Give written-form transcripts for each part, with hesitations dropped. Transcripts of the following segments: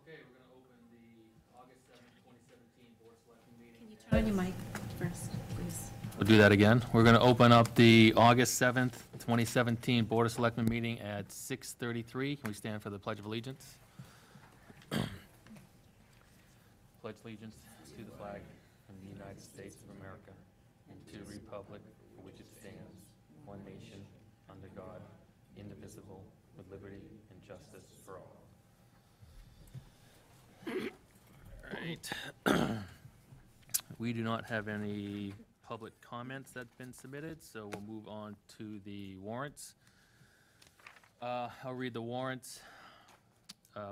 Okay, we're gonna open the August 7th, 2017 Board of Selectmen meeting. Can you turn on your mic first, please? We'll do that again. We're gonna open up the August 7th, 2017 Board of Selectmen meeting at 6:33. Can we stand for the Pledge of Allegiance? Pledge allegiance to the flag of the United States of America and to the republic for which it stands, one nation, under God, indivisible, with liberty and justice for all. All right. We do not have any public comments that have been submitted, so we'll move on to the warrants. I'll read the warrants.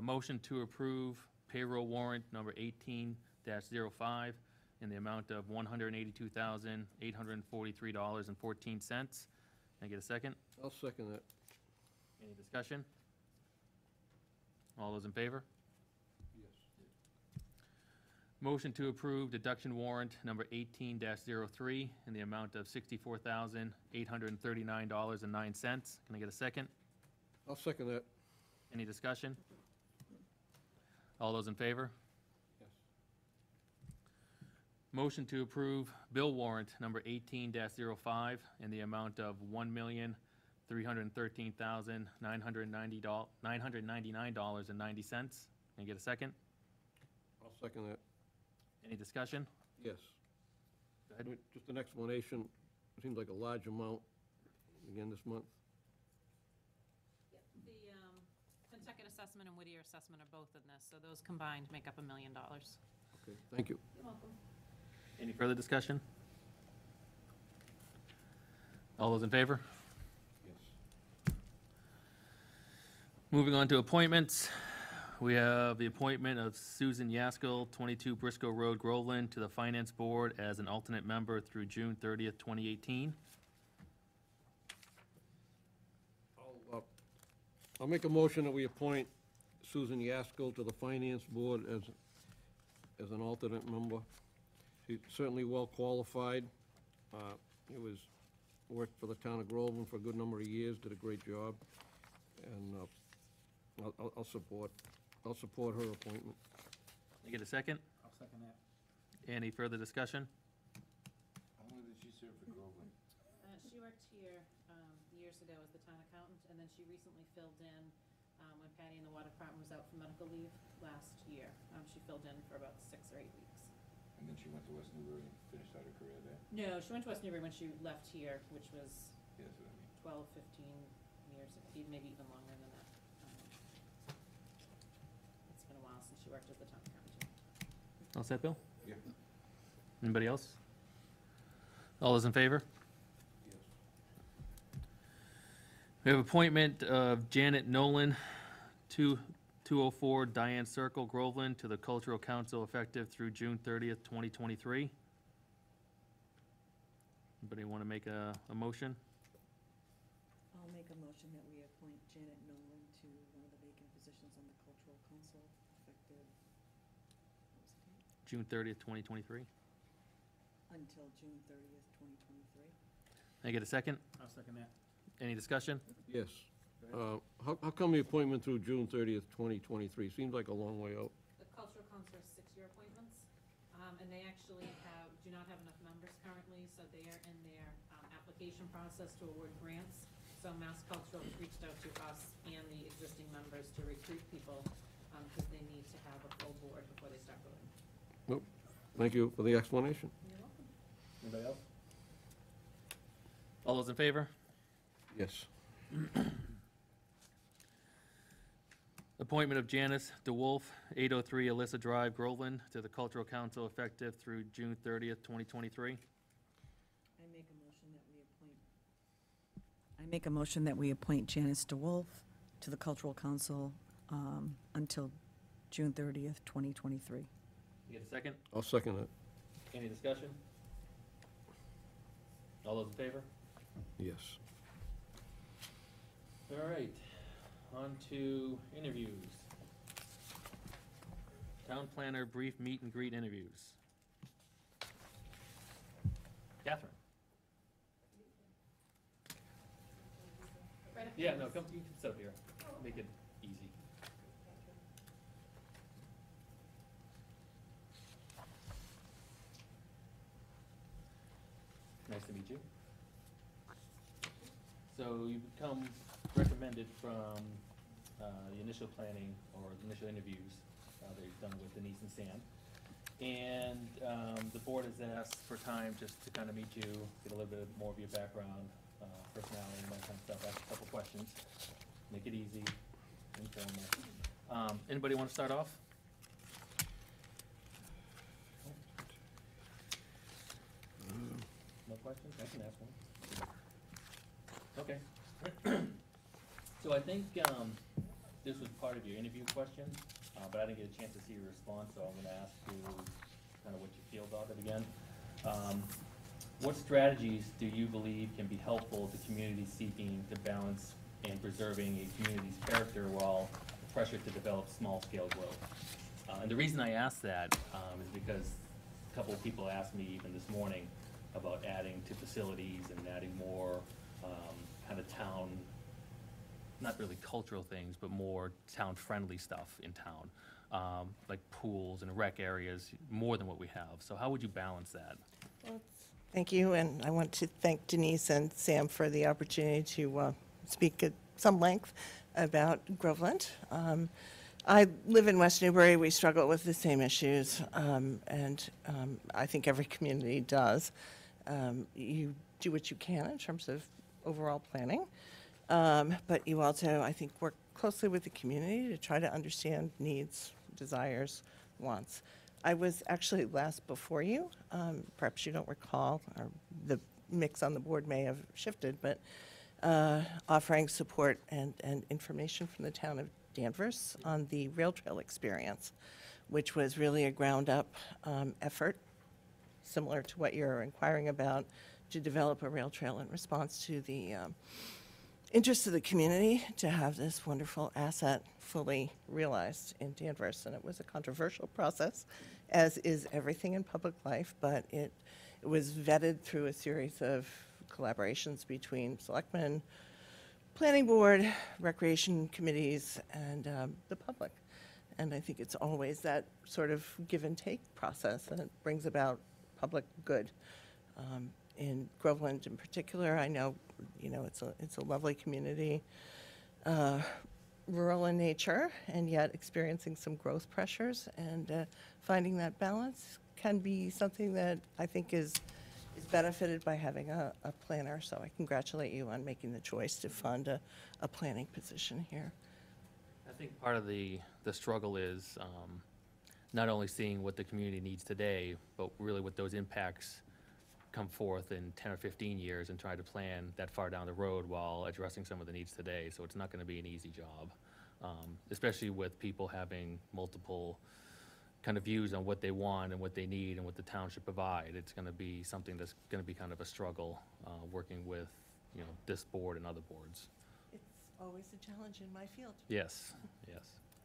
Motion to approve payroll warrant number 18-05 in the amount of $182,843.14. Can I get a second? I'll second that. Any discussion? All those in favor? Yes. Motion to approve deduction warrant number 18-03 in the amount of $64,839.09. Can I get a second? I'll second that. Any discussion? All those in favor? Yes. Motion to approve bill warrant number 18-05 in the amount of $1,313,999.90. Can I get a second? I'll second that. Any discussion? Yes. Go ahead. Just an explanation. Seems like a large amount again this month. The Pentucket assessment and Whittier assessment are both in this, so those combined make up $1 million. Okay, thank you. You're welcome. Any further discussion? All those in favor? Yes. Moving on to appointments. We have the appointment of Susan Yaskell, 22 Briscoe Road, Groveland, to the Finance Board as an alternate member through June 30th, 2018. I'll make a motion that we appoint Susan Yaskell to the Finance Board as an alternate member. She's certainly well qualified. Worked for the town of Groveland for a good number of years, did a great job, and I'll support her appointment. You get a second? I'll second that. Any further discussion? How long did she serve for Groveland? She worked here years ago as the town accountant, and then she recently filled in when Patty in the water department was out for medical leave last year. She filled in for about 6 or 8 weeks. And then she went to West Newbury and finished out her career there? No, she went to West Newbury when she left here, which was Yeah, that's what I mean. 12, 15 years, maybe even longer than that. It's been a while since she worked as the town accountant. All set, Bill? Yeah. Anybody else? All those in favor? Yes. We have appointment of Janet Nolan, 204 Diane Circle, Groveland, to the Cultural Council effective through June 30th, 2023. Anybody want to make a motion? I'll make a motion that we appoint Janet Nolan to one of the vacant positions on the Cultural Council effective, what was the date? June 30th, 2023. Until June 30th, 2023. Can I get a second? I'll second that. Any discussion? Yes. How come the appointment through June 30th, 2023? Seems like a long way out. The Cultural Council are 6-year appointments, and they actually do not have enough members currently, so they are in their application process to award grants. So Mass Cultural has reached out to us and the existing members to recruit people, because they need to have a full board before they start voting. Thank you for the explanation. You're welcome. Anybody else? All those in favor? Yes. Appointment of Janice DeWolf, 803 Alyssa Drive, Groveland, to the Cultural Council effective through June 30th, 2023. I make a motion that we appoint Janice DeWolf to the Cultural Council until June 30th, 2023. You get a second? I'll second it. Any discussion? All those in favor? Yes. All right, on to interviews. Town planner brief meet and greet interviews. Catherine? Right up Yeah, here. no, come, you can sit up here, make it easy. meet you. So you become recommended from the initial planning or the initial interviews they've done with Denise and Sam. And the board has asked for time just to kind of meet you, get a little bit more of your background, personality, and that kind of stuff, ask a couple questions, make it easy, informal. Anybody want to start off? No questions? I can ask one. Okay. So I think this was part of your interview question, but I didn't get a chance to see your response, so I'm gonna ask you kind of what you feel about it again. What strategies do you believe can be helpful to communities seeking to balance and preserving a community's character while the pressure to develop small-scale growth? And the reason I ask that is because a couple of people asked me even this morning about adding to facilities and adding more kind of town, not really cultural things, but more town-friendly stuff in town, like pools and rec areas, more than what we have. So how would you balance that? Thank you, and I want to thank Denise and Sam for the opportunity to speak at some length about Groveland. I live in West Newbury. We struggle with the same issues, and I think every community does. You do what you can in terms of overall planning, but you also, I think, work closely with the community to try to understand needs, desires, wants. I was actually last before you. Perhaps you don't recall, or the mix on the board may have shifted, but offering support and information from the town of Danvers on the rail trail experience, which was really a ground-up effort, similar to what you're inquiring about, to develop a rail trail in response to the interest of the community to have this wonderful asset fully realized in Danvers. And it was a controversial process, as is everything in public life, but it was vetted through a series of collaborations between Selectmen, Planning Board, Recreation Committees, and the public. And I think it's always that sort of give and take process, and it brings about public good. In Groveland in particular, I know, it's a lovely community, rural in nature, and yet experiencing some growth pressures, and finding that balance can be something that I think is benefited by having a planner. So I congratulate you on making the choice to fund a planning position here. I think part of the struggle is not only seeing what the community needs today, but really what those impacts come forth in 10 or 15 years, and try to plan that far down the road while addressing some of the needs today. So it's not going to be an easy job, especially with people having multiple kind of views on what they want and what they need and what the town should provide. It's going to be something that's going to be kind of a struggle working with, this board and other boards. It's always a challenge in my field. Yes, yes.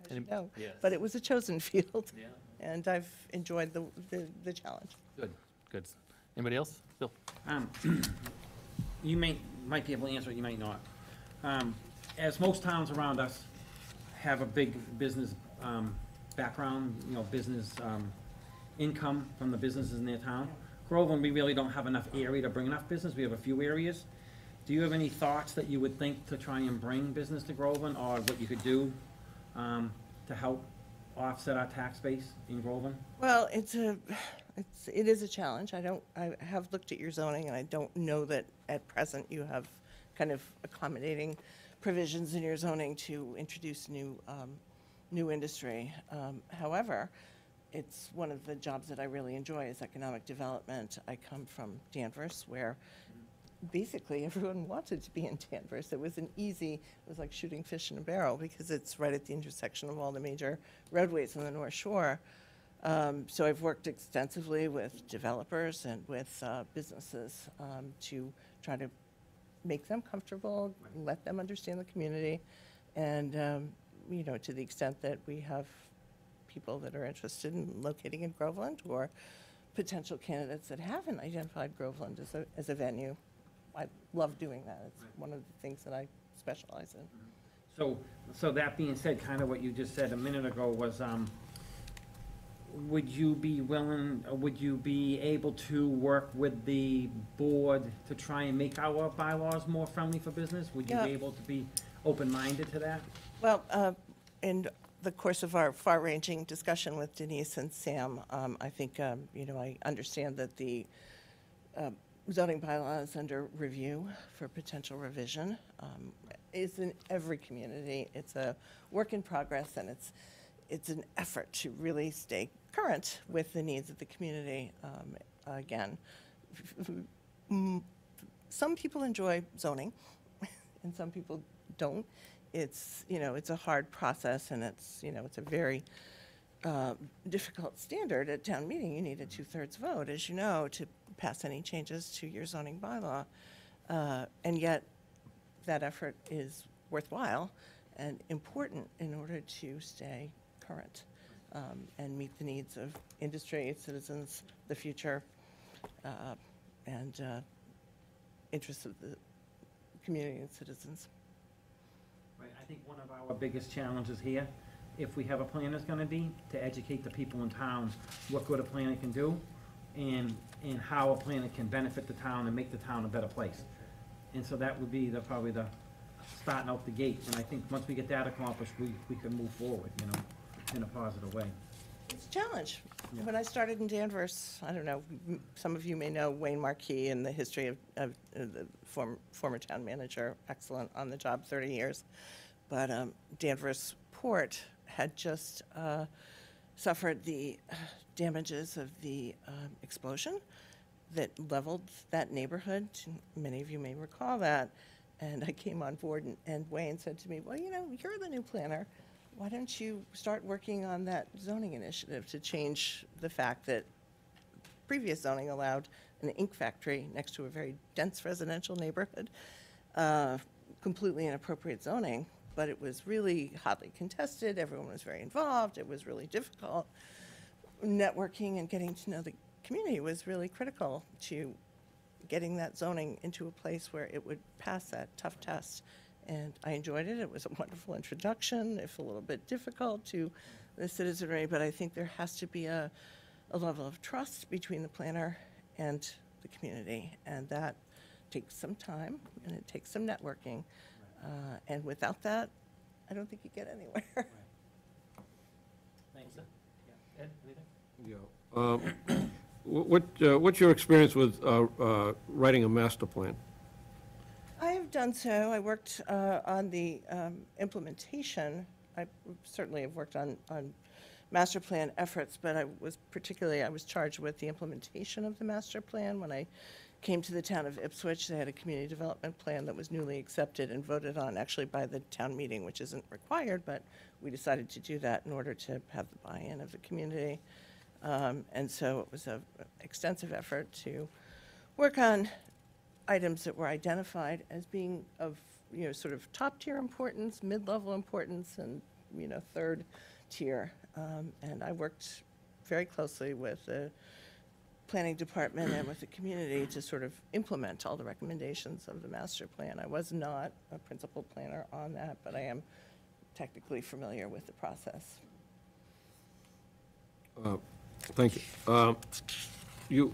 As you know, Yes. but it was a chosen field, Yeah. and I've enjoyed the challenge. Good, good. Anybody else? Bill? You might be able to answer it, you might not. As most towns around us have a big business background, business income from the businesses in their town, Groveland, we really don't have enough area to bring enough business. We have a few areas. Do you have any thoughts that you would think to try and bring business to Groveland, or what you could do to help offset our tax base in Groveland? Well, it is a challenge. I have looked at your zoning, and I don't know that at present you have kind of accommodating provisions in your zoning to introduce new industry. However, it's one of the jobs that I really enjoy is economic development. I come from Danvers, where basically everyone wanted to be in Danvers. It was like shooting fish in a barrel, because it's right at the intersection of all the major roadways on the North Shore. So I've worked extensively with developers and with businesses to try to make them comfortable, let them understand the community, and to the extent that we have people that are interested in locating in Groveland, or potential candidates that haven't identified Groveland as a venue. I love doing that. It's one of the things that I specialize in. So that being said, kind of what you just said a minute ago was, would you be willing, would you be able to work with the board to try and make our bylaws more friendly for business? Would you Yeah. be able to be open-minded to that? Well, in the course of our far-ranging discussion with Denise and Sam, I think, I understand that the zoning bylaw is under review for potential revision. Is in every community. It's a work in progress, and it's an effort to really stay current with the needs of the community. Again, some people enjoy zoning, and some people don't. It's a hard process, and it's a very difficult standard at town meeting. You need a 2/3 vote, as you know, to pass any changes to your zoning bylaw. And yet, that effort is worthwhile and important in order to stay current and meet the needs of industry, citizens, the future, and interests of the community and citizens. Right, I think one of our biggest challenges here, if we have a plan, is gonna be to educate the people in town what good a planner can do and how a planner can benefit the town and make the town a better place. And so that would be probably the starting out the gate. And I think once we get that accomplished, we can move forward, in a positive way. It's a challenge. Yeah. When I started in Danvers, I don't know, some of you may know Wayne Marquis and the history of the former town manager, excellent on the job, 30 years. But Danvers Port had just suffered the damages of the explosion that leveled that neighborhood. Many of you may recall that. And I came on board, and Wayne said to me, well, you're the new planner. Why don't you start working on that zoning initiative to change the fact that previous zoning allowed an ink factory next to a very dense residential neighborhood, completely inappropriate zoning, but it was really hotly contested. Everyone was very involved. It was really difficult. Networking and getting to know the community was really critical to getting that zoning into a place where it would pass that tough test. And I enjoyed it. It was a wonderful introduction, if a little bit difficult, to the citizenry, but I think there has to be a level of trust between the planner and the community, and that takes some time, and it takes some networking. And without that, I don't think you get anywhere. Thanks. Yeah. Ed, anything? Yeah. What's your experience with writing a master plan? I have done so. I worked on the implementation. I certainly have worked on master plan efforts, but I was charged with the implementation of the master plan. When I came to the town of Ipswich, they had a community development plan that was newly accepted and voted on actually by the town meeting, which isn't required, but we decided to do that in order to have the buy-in of the community. And so it was an extensive effort to work on items that were identified as being of, sort of top-tier importance, mid-level importance, and, third tier. And I worked very closely with the planning department and with the community to sort of implement all the recommendations of the master plan. I was not a principal planner on that, but I am technically familiar with the process. Thank you.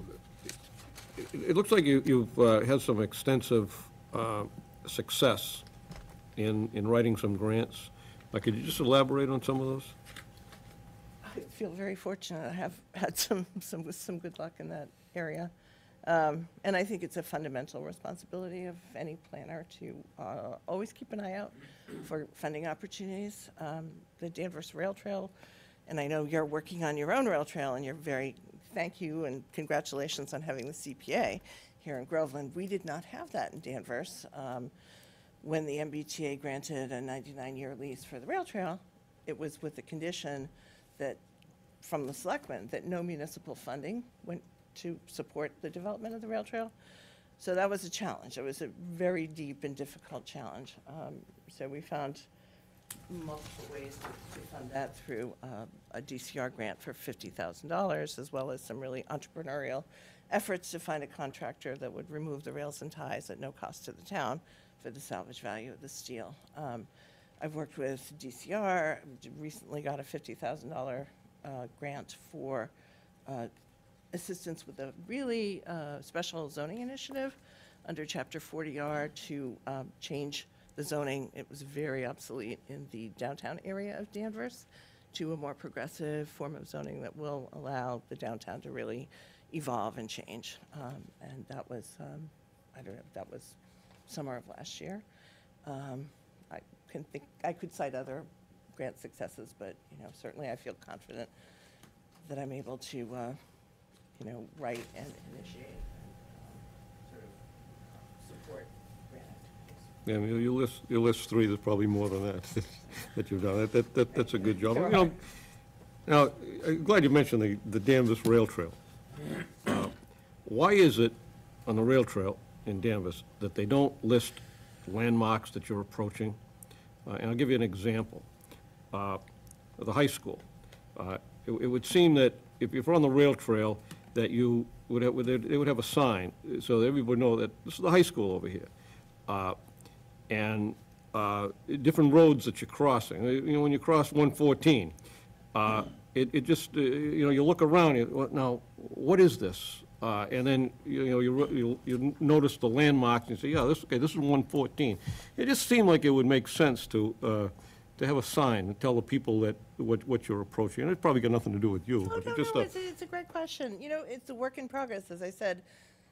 It looks like you've had some extensive success in writing some grants. Could you just elaborate on some of those? I feel very fortunate. I have had some good luck in that area. And I think it's a fundamental responsibility of any planner to always keep an eye out for funding opportunities. The Danvers Rail Trail, and I know you're working on your own rail trail, and thank you and congratulations on having the CPA here in Groveland. We did not have that in Danvers. When the MBTA granted a 99-year lease for the rail trail, it was with the condition that, from the Selectmen, that no municipal funding went to support the development of the rail trail. So that was a challenge. It was a very deep and difficult challenge. So we found multiple ways to fund that through a DCR grant for $50,000, as well as some really entrepreneurial efforts to find a contractor that would remove the rails and ties at no cost to the town for the salvage value of the steel. I've worked with DCR, recently got a $50,000 grant for assistance with a really special zoning initiative under Chapter 40R to change the zoning. It was very obsolete in the downtown area of Danvers to a more progressive form of zoning that will allow the downtown to really evolve and change. And that was, I don't know, that was summer of last year. I could cite other grant successes, but, certainly I feel confident that I'm able to, write and initiate and sort of support grant activities. Yeah, I mean, you list three, there's probably more than that, that you've done. That's a good job. There are. Now, I'm glad you mentioned the Danvers Rail Trail. Why is it on the rail trail in Danvers that they don't list landmarks that you're approaching? And I'll give you an example. The high school. It would seem that if you're on the rail trail, that you would have, they would have a sign, so that everybody know that this is the high school over here. And different roads that you're crossing. When you cross 114, it just, you look around, now, what is this? And then, you notice the landmarks, and you say, yeah, this is 114. It just seemed like it would make sense to have a sign and tell the people that what you're approaching. And it's probably got nothing to do with you. Oh, but no, just no, it's a great question. It's a work in progress. As I said,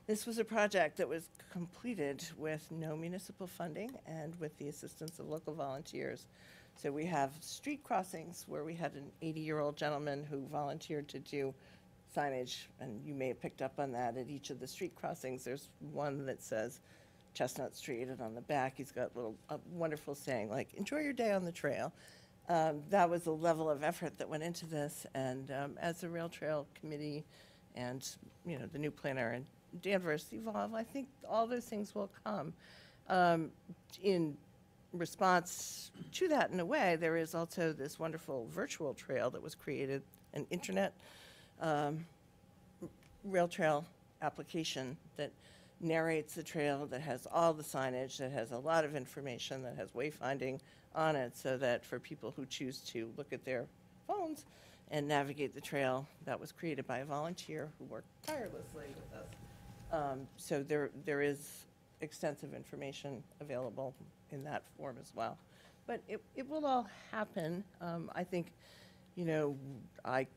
this was a project that was completed with no municipal funding and with the assistance of local volunteers. So we have street crossings where we had an 80-year-old gentleman who volunteered to do signage, and you may have picked up on that at each of the street crossings. There's one that says Chestnut Street, and on the back he's got a wonderful saying like, enjoy your day on the trail. That was a level of effort that went into this, and as the Rail Trail Committee and the new planner and Danvers evolve, I think all those things will come. In response to that, in a way, there is also this wonderful virtual trail that was created, an internet rail trail application that narrates the trail, that has all the signage, that has a lot of information, that has wayfinding on it, so that for people who choose to look at their phones and navigate the trail, that was created by a volunteer who worked tirelessly with us. So there is extensive information available in that form as well. But it will all happen. I think, I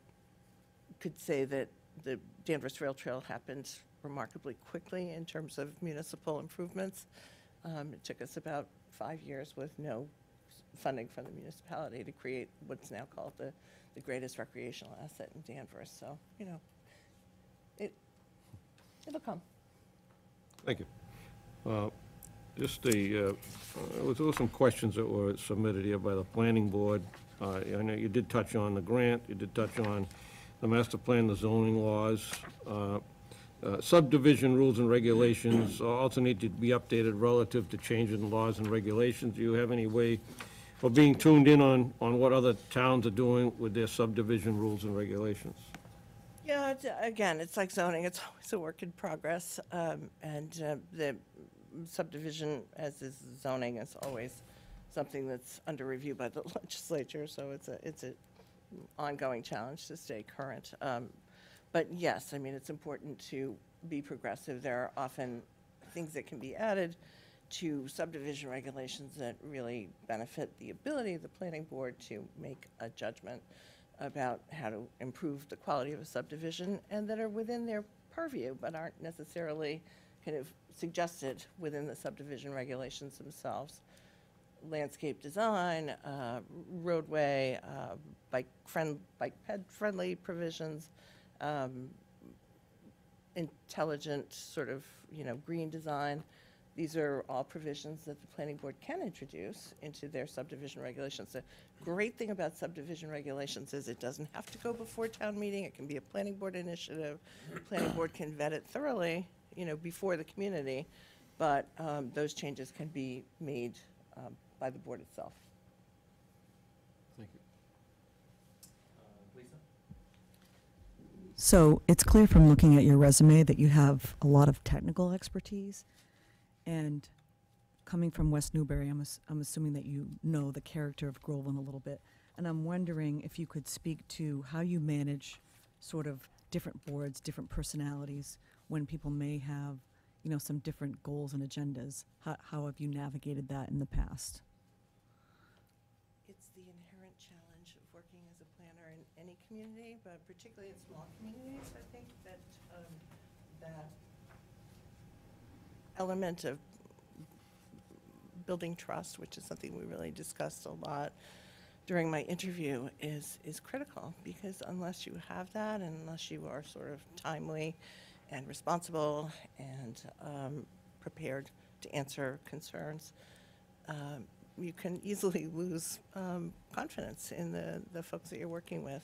could say that the Danvers Rail Trail happened remarkably quickly in terms of municipal improvements. It took us about 5 years with no funding from the municipality to create what's now called the greatest recreational asset in Danvers. So, it'll come. Thank you. Just there were some questions that were submitted here by the planning board. I know you did touch on the grant, you did touch on the master plan, the zoning laws. Subdivision rules and regulations also need to be updated relative to changes in laws and regulations. Do you have any way of being tuned in on what other towns are doing with their subdivision rules and regulations? Yeah, again, it's like zoning, it's always a work in progress. And the subdivision, as is zoning, is always something that's under review by the legislature, so it's a ongoing challenge to stay current. But yes, it's important to be progressive. There are often things that can be added to subdivision regulations that really benefit the ability of the planning board to make a judgment about how to improve the quality of a subdivision, and that are within their purview, but aren't necessarily kind of suggested within the subdivision regulations themselves. Landscape design, roadway, bike-friendly provisions, intelligent sort of, green design. These are all provisions that the planning board can introduce into their subdivision regulations. The great thing about subdivision regulations is it doesn't have to go before town meeting. It can be a planning board initiative. The planning board can vet it thoroughly, before the community, but those changes can be made by the board itself. Thank you. Lisa? So it's clear from looking at your resume that you have a lot of technical expertise. And coming from West Newbury, I'm assuming that you know the character of Groveland a little bit. And I'm wondering if you could speak to how you manage sort of different boards, different personalities, when people may have, you know, some different goals and agendas. How have you navigated that in the past? It's the inherent challenge of working as a planner in any community, but particularly in small communities. I think that that element of building trust, which is something we really discussed a lot during my interview, is critical, because unless you have that, and unless you are sort of timely and responsible and prepared to answer concerns, you can easily lose confidence in the folks that you're working with.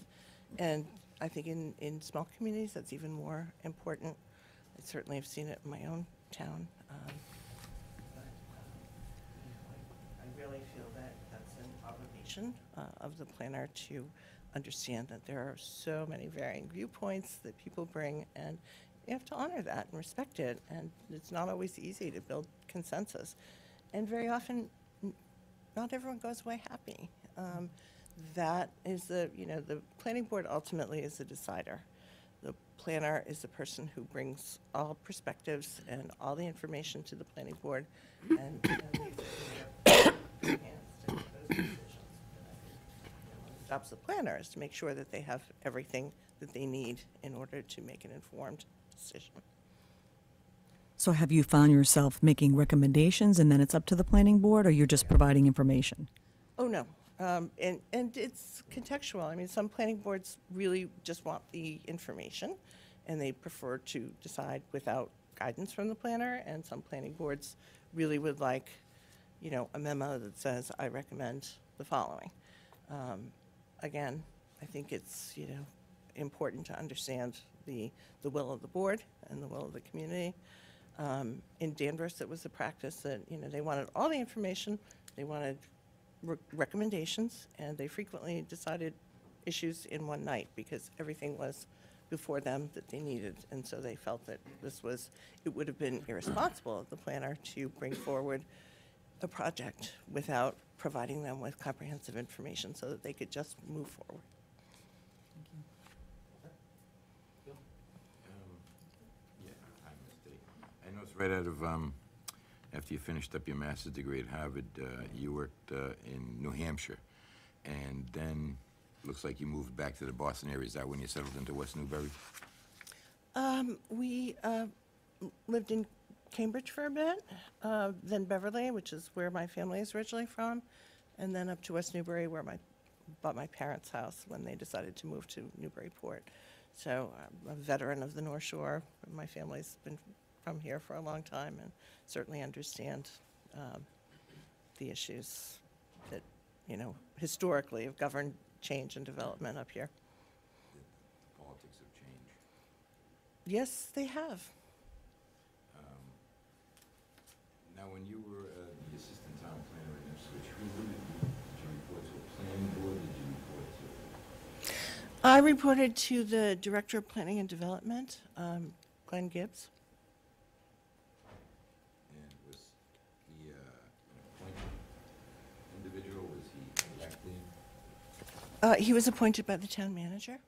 And I think in small communities, that's even more important. I certainly have seen it in my own town. I really feel that that's an obligation of the planner to understand that there are so many varying viewpoints that people bring, and you have to honor that and respect it. And it's not always easy to build consensus. And very often, not everyone goes away happy. That is the planning board ultimately is the decider. The planner is the person who brings all perspectives and all the information to the planning board, and leaves it in their hands to make those decisions. And I think, what stops the planner is to make sure that they have everything that they need in order to make an informed decision. So have you found yourself making recommendations and then it's up to the planning board, or you're just providing information? Oh, no. And it's contextual. I mean, some planning boards really just want the information, and they prefer to decide without guidance from the planner, and some planning boards really would like, a memo that says, I recommend the following. Again, I think it's, important to understand the will of the board and the will of the community. In Danvers, it was a practice that, they wanted all the information, they wanted recommendations, and they frequently decided issues in one night because everything was before them that they needed. And so they felt that it would have been irresponsible of the planner to bring forward a project without providing them with comprehensive information so that they could just move forward. Yeah, I mistake. I noticed right out of, after you finished up your master's degree at Harvard, you worked in New Hampshire, and then looks like you moved back to the Boston area. Is that when you settled into West Newbury? We lived in Cambridge for a bit, then Beverly, which is where my family is originally from, and then up to West Newbury, where bought my parents' house when they decided to move to Newburyport. So I'm a veteran of the North Shore. My family's been from here for a long time and certainly understand the issues that, historically have governed change and development up here. The politics of change. Yes, they have. Now, when you were the assistant town planner in Ipswich, who did you report to? A planning board? Did you report to? I reported to the Director of Planning and Development, Glenn Gibbs. And was he an appointed individual? Was he elected? He was appointed by the town manager.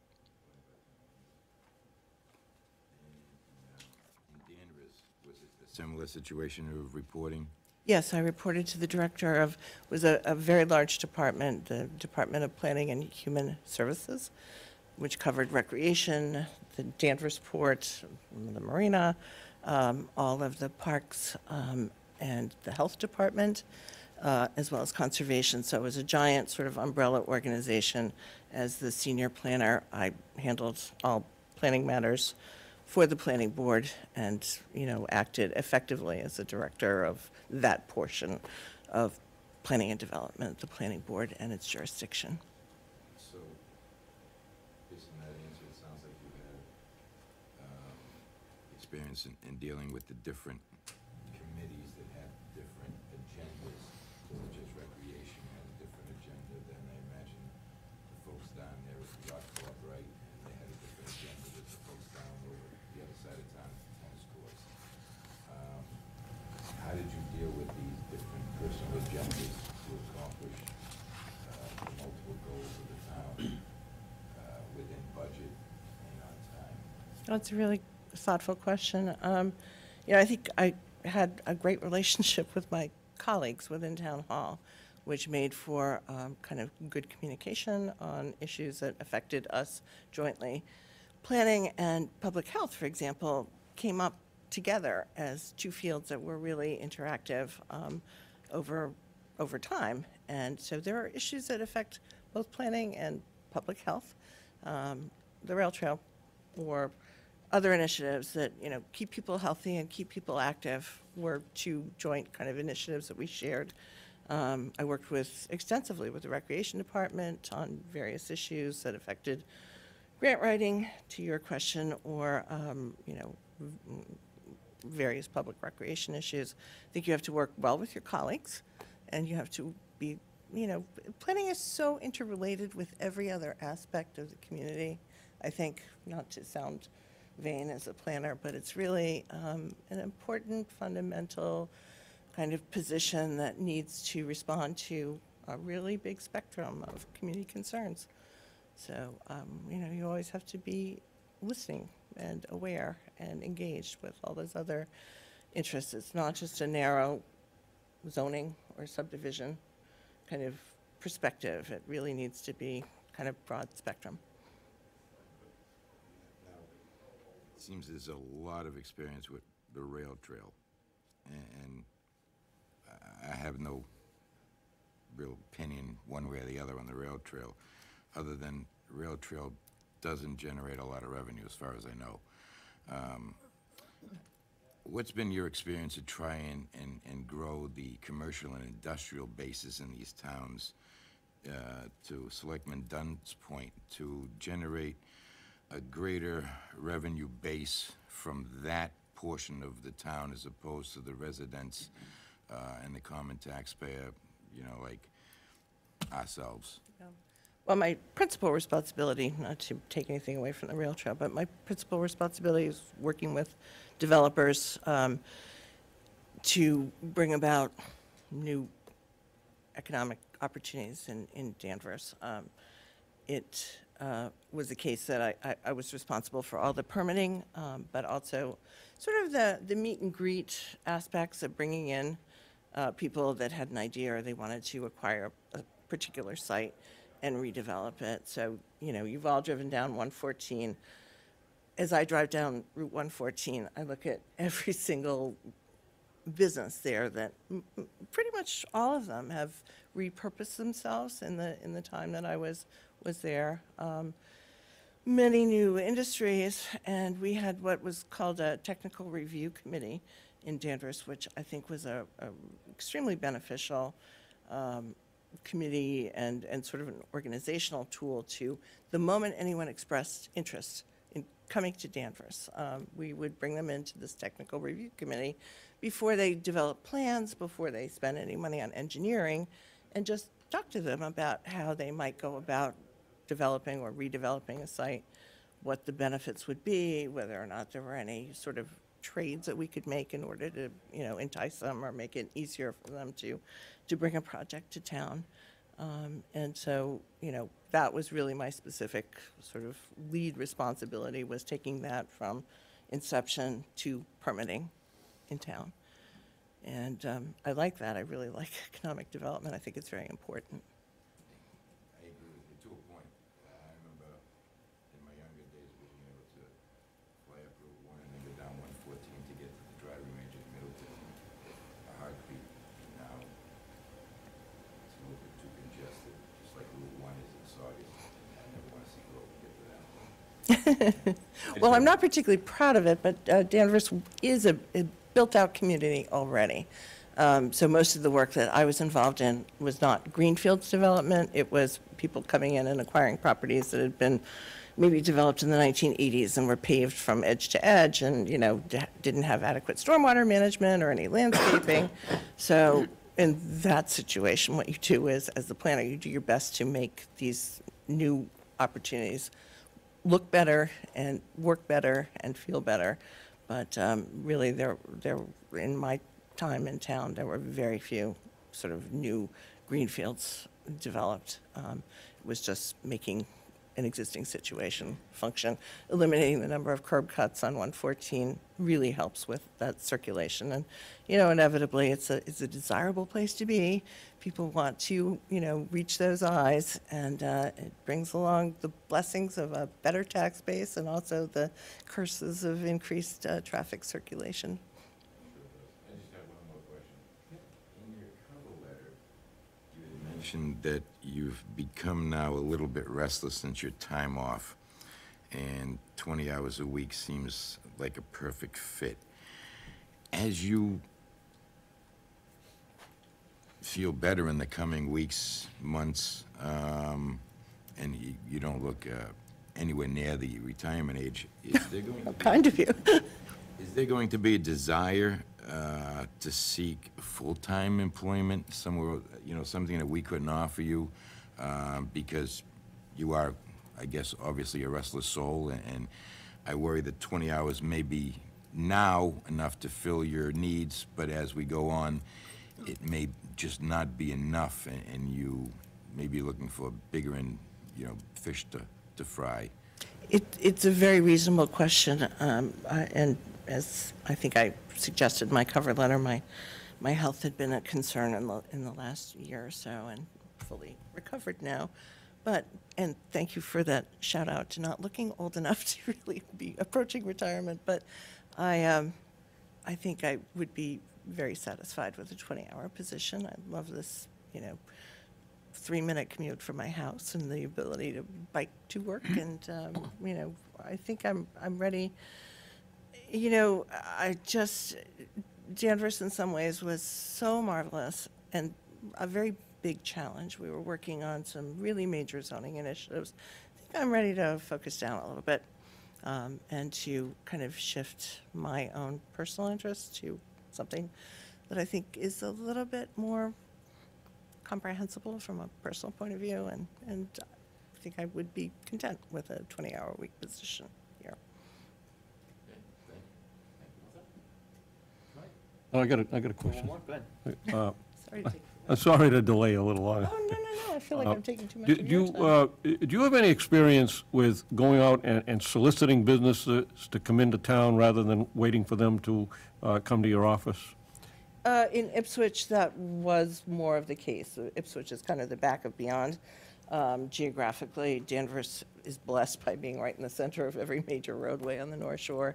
In Danvers, was it a similar situation of reporting? Yes, I reported to the director of, was a very large department, the Department of Planning and Human Services, which covered recreation, the Danvers Port, the marina, all of the parks, and the health department, as well as conservation. So it was a giant sort of umbrella organization. As the senior planner, I handled all planning matters for the planning board and, acted effectively as the director of that portion of planning and development, the planning board and its jurisdiction. So, based on that answer, it sounds like you had experience in dealing with the different committees that have different agendas. So it's just recreation had a different agenda than I imagine the folks down there at the yacht club, right? And they had a different agenda than the folks down over the other side of town at the tennis courts. How did you deal with these different personal agendas to accomplish the multiple goals of That's a really thoughtful question. I think I had a great relationship with my colleagues within Town Hall, which made for kind of good communication on issues that affected us jointly. Planning and public health, for example, came up together as two fields that were really interactive over time. And so there are issues that affect both planning and public health. The rail trail or other initiatives that, keep people healthy and keep people active were two joint kind of initiatives that we shared. I worked extensively with the Recreation Department on various issues that affected grant writing, to your question, or, various public recreation issues. I think you have to work well with your colleagues, and you have to be, planning is so interrelated with every other aspect of the community. I think, not to sound vain as a planner, but it's really an important, fundamental kind of position that needs to respond to a really big spectrum of community concerns. So, you always have to be listening and aware and engaged with all those other interests. It's not just a narrow zoning or subdivision kind of perspective. It really needs to be kind of broad spectrum. It seems there's a lot of experience with the rail trail, and I have no real opinion one way or the other on the rail trail, other than rail trail doesn't generate a lot of revenue as far as I know. What's been your experience to try and grow the commercial and industrial bases in these towns, to Selectman Dunn's point, to generate a greater revenue base from that portion of the town as opposed to the residents and the common taxpayer, like ourselves? Well, my principal responsibility, not to take anything away from the rail trail, but my principal responsibility is working with developers to bring about new economic opportunities in Danvers. It was the case that I was responsible for all the permitting, but also sort of the meet and greet aspects of bringing in people that had an idea or they wanted to acquire a particular site and redevelop it. So, you've all driven down 114. As I drive down Route 114, I look at every single business there that pretty much all of them have repurposed themselves in the time that I was there. Many new industries, and we had what was called a technical review committee in Danvers, which I think was a extremely beneficial committee and sort of an organizational tool to the moment anyone expressed interest in coming to Danvers. We would bring them into this technical review committee before they develop plans, before they spend any money on engineering, and just talk to them about how they might go about developing or redeveloping a site, what the benefits would be, whether or not there were any sort of trades that we could make in order to, entice them or make it easier for them to bring a project to town. And so, that was really my specific sort of lead responsibility, was taking that from inception to permitting in town. And I like that. I really like economic development. I think it's very important. I agree with you to a point. I remember in my younger days being able to fly up Route 1 and then go down 114 to get to the driving range in Middleton. A heartbeat. Now it's a little bit too congested, just like Route 1 is in Saugus. I never want to see growth get to that point. Well, I'm not particularly proud of it, but Danvers is a built-out community already. So most of the work that I was involved in was not greenfields development. It was people coming in and acquiring properties that had been maybe developed in the 1980s and were paved from edge to edge and, didn't have adequate stormwater management or any landscaping. So in that situation, what you do is, as the planner, you do your best to make these new opportunities look better and work better and feel better. But really, there in my time in town, there were very few sort of new greenfields developed. It was just making an existing situation function. Eliminating the number of curb cuts on 114 really helps with that circulation. And, inevitably, it's a desirable place to be. People want to, reach those eyes, and it brings along the blessings of a better tax base and also the curses of increased traffic circulation. I just have one more question. In your cover letter, you had mentioned that you've become now a little bit restless since your time off, and 20 hours a week seems like a perfect fit. As you feel better in the coming weeks, months, and you don't look anywhere near the retirement age, is there going to be... Kind of you. Is there going to be a desire to seek full-time employment somewhere, something that we couldn't offer you? Because you are, I guess, obviously a restless soul, and I worry that 20 hours may be now enough to fill your needs, but as we go on, it may just not be enough, and you may be looking for bigger fish to fry. It's a very reasonable question, and as I think I suggested in my cover letter, my health had been a concern in the last year or so, and fully recovered now. And thank you for that shout out to not looking old enough to really be approaching retirement. But I think I would be very satisfied with a 20-hour position. I love this, 3-minute commute from my house and the ability to bike to work. And, I think I'm ready. Danvers in some ways was so marvelous and a very big challenge. We were working on some really major zoning initiatives. I think I'm ready to focus down a little bit and to kind of shift my own personal interest to something that I think is a little bit more comprehensible from a personal point of view, and I think I would be content with a 20-hour week position here. I got a question. One more, go ahead. Sorry to take. I'm sorry to delay a little longer. Oh, no, I feel like I'm taking too much Do of your time. do you have any experience with going out and soliciting businesses to come into town rather than waiting for them to come to your office? In Ipswich, that was more of the case. Ipswich is kind of the back of beyond. Geographically, Danvers is blessed by being right in the center of every major roadway on the North Shore.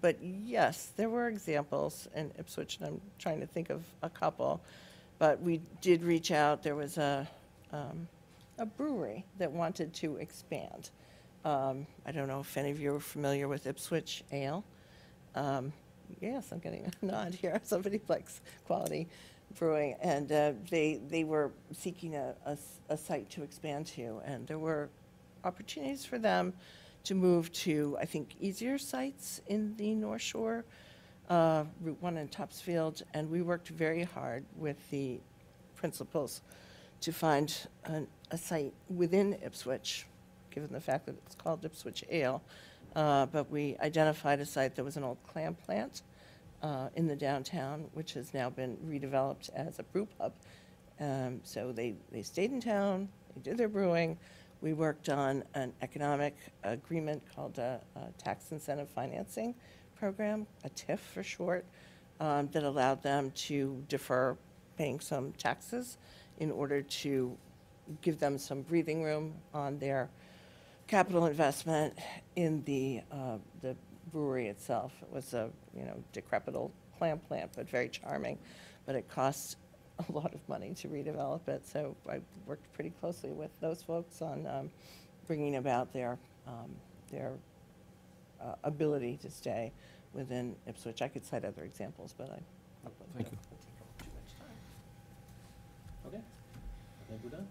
But yes, there were examples in Ipswich, and I'm trying to think of a couple. But we did reach out. There was a brewery that wanted to expand. I don't know if any of you are familiar with Ipswich Ale. Yes, I'm getting a nod here. Somebody likes quality brewing. And they were seeking a site to expand to. And there were opportunities for them to move to, I think, easier sites in the North Shore, Route 1 in Topsfield. And we worked very hard with the principals to find a site within Ipswich, given the fact that it's called Ipswich Ale. But we identified a site that was an old clam plant in the downtown, which has now been redeveloped as a brew pub. So they stayed in town, they did their brewing. We worked on an economic agreement called a Tax Incentive Financing Program, a TIF for short, that allowed them to defer paying some taxes in order to give them some breathing room on their capital investment in the brewery itself. It was a decrepit old clam plant, but very charming. But it cost a lot of money to redevelop it. So I worked pretty closely with those folks on bringing about their ability to stay within Ipswich. I could cite other examples, but I Thank you. will take up too much time. Okay, I think we're done.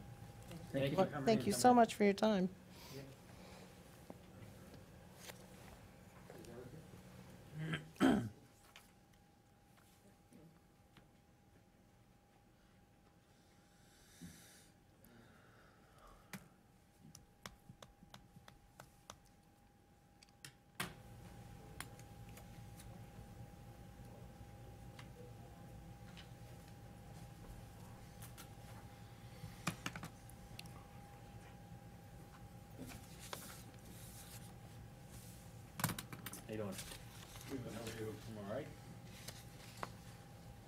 Thank you Well, for coming thank in. you so much for your time. you doing? Good, how are you? I'm all right.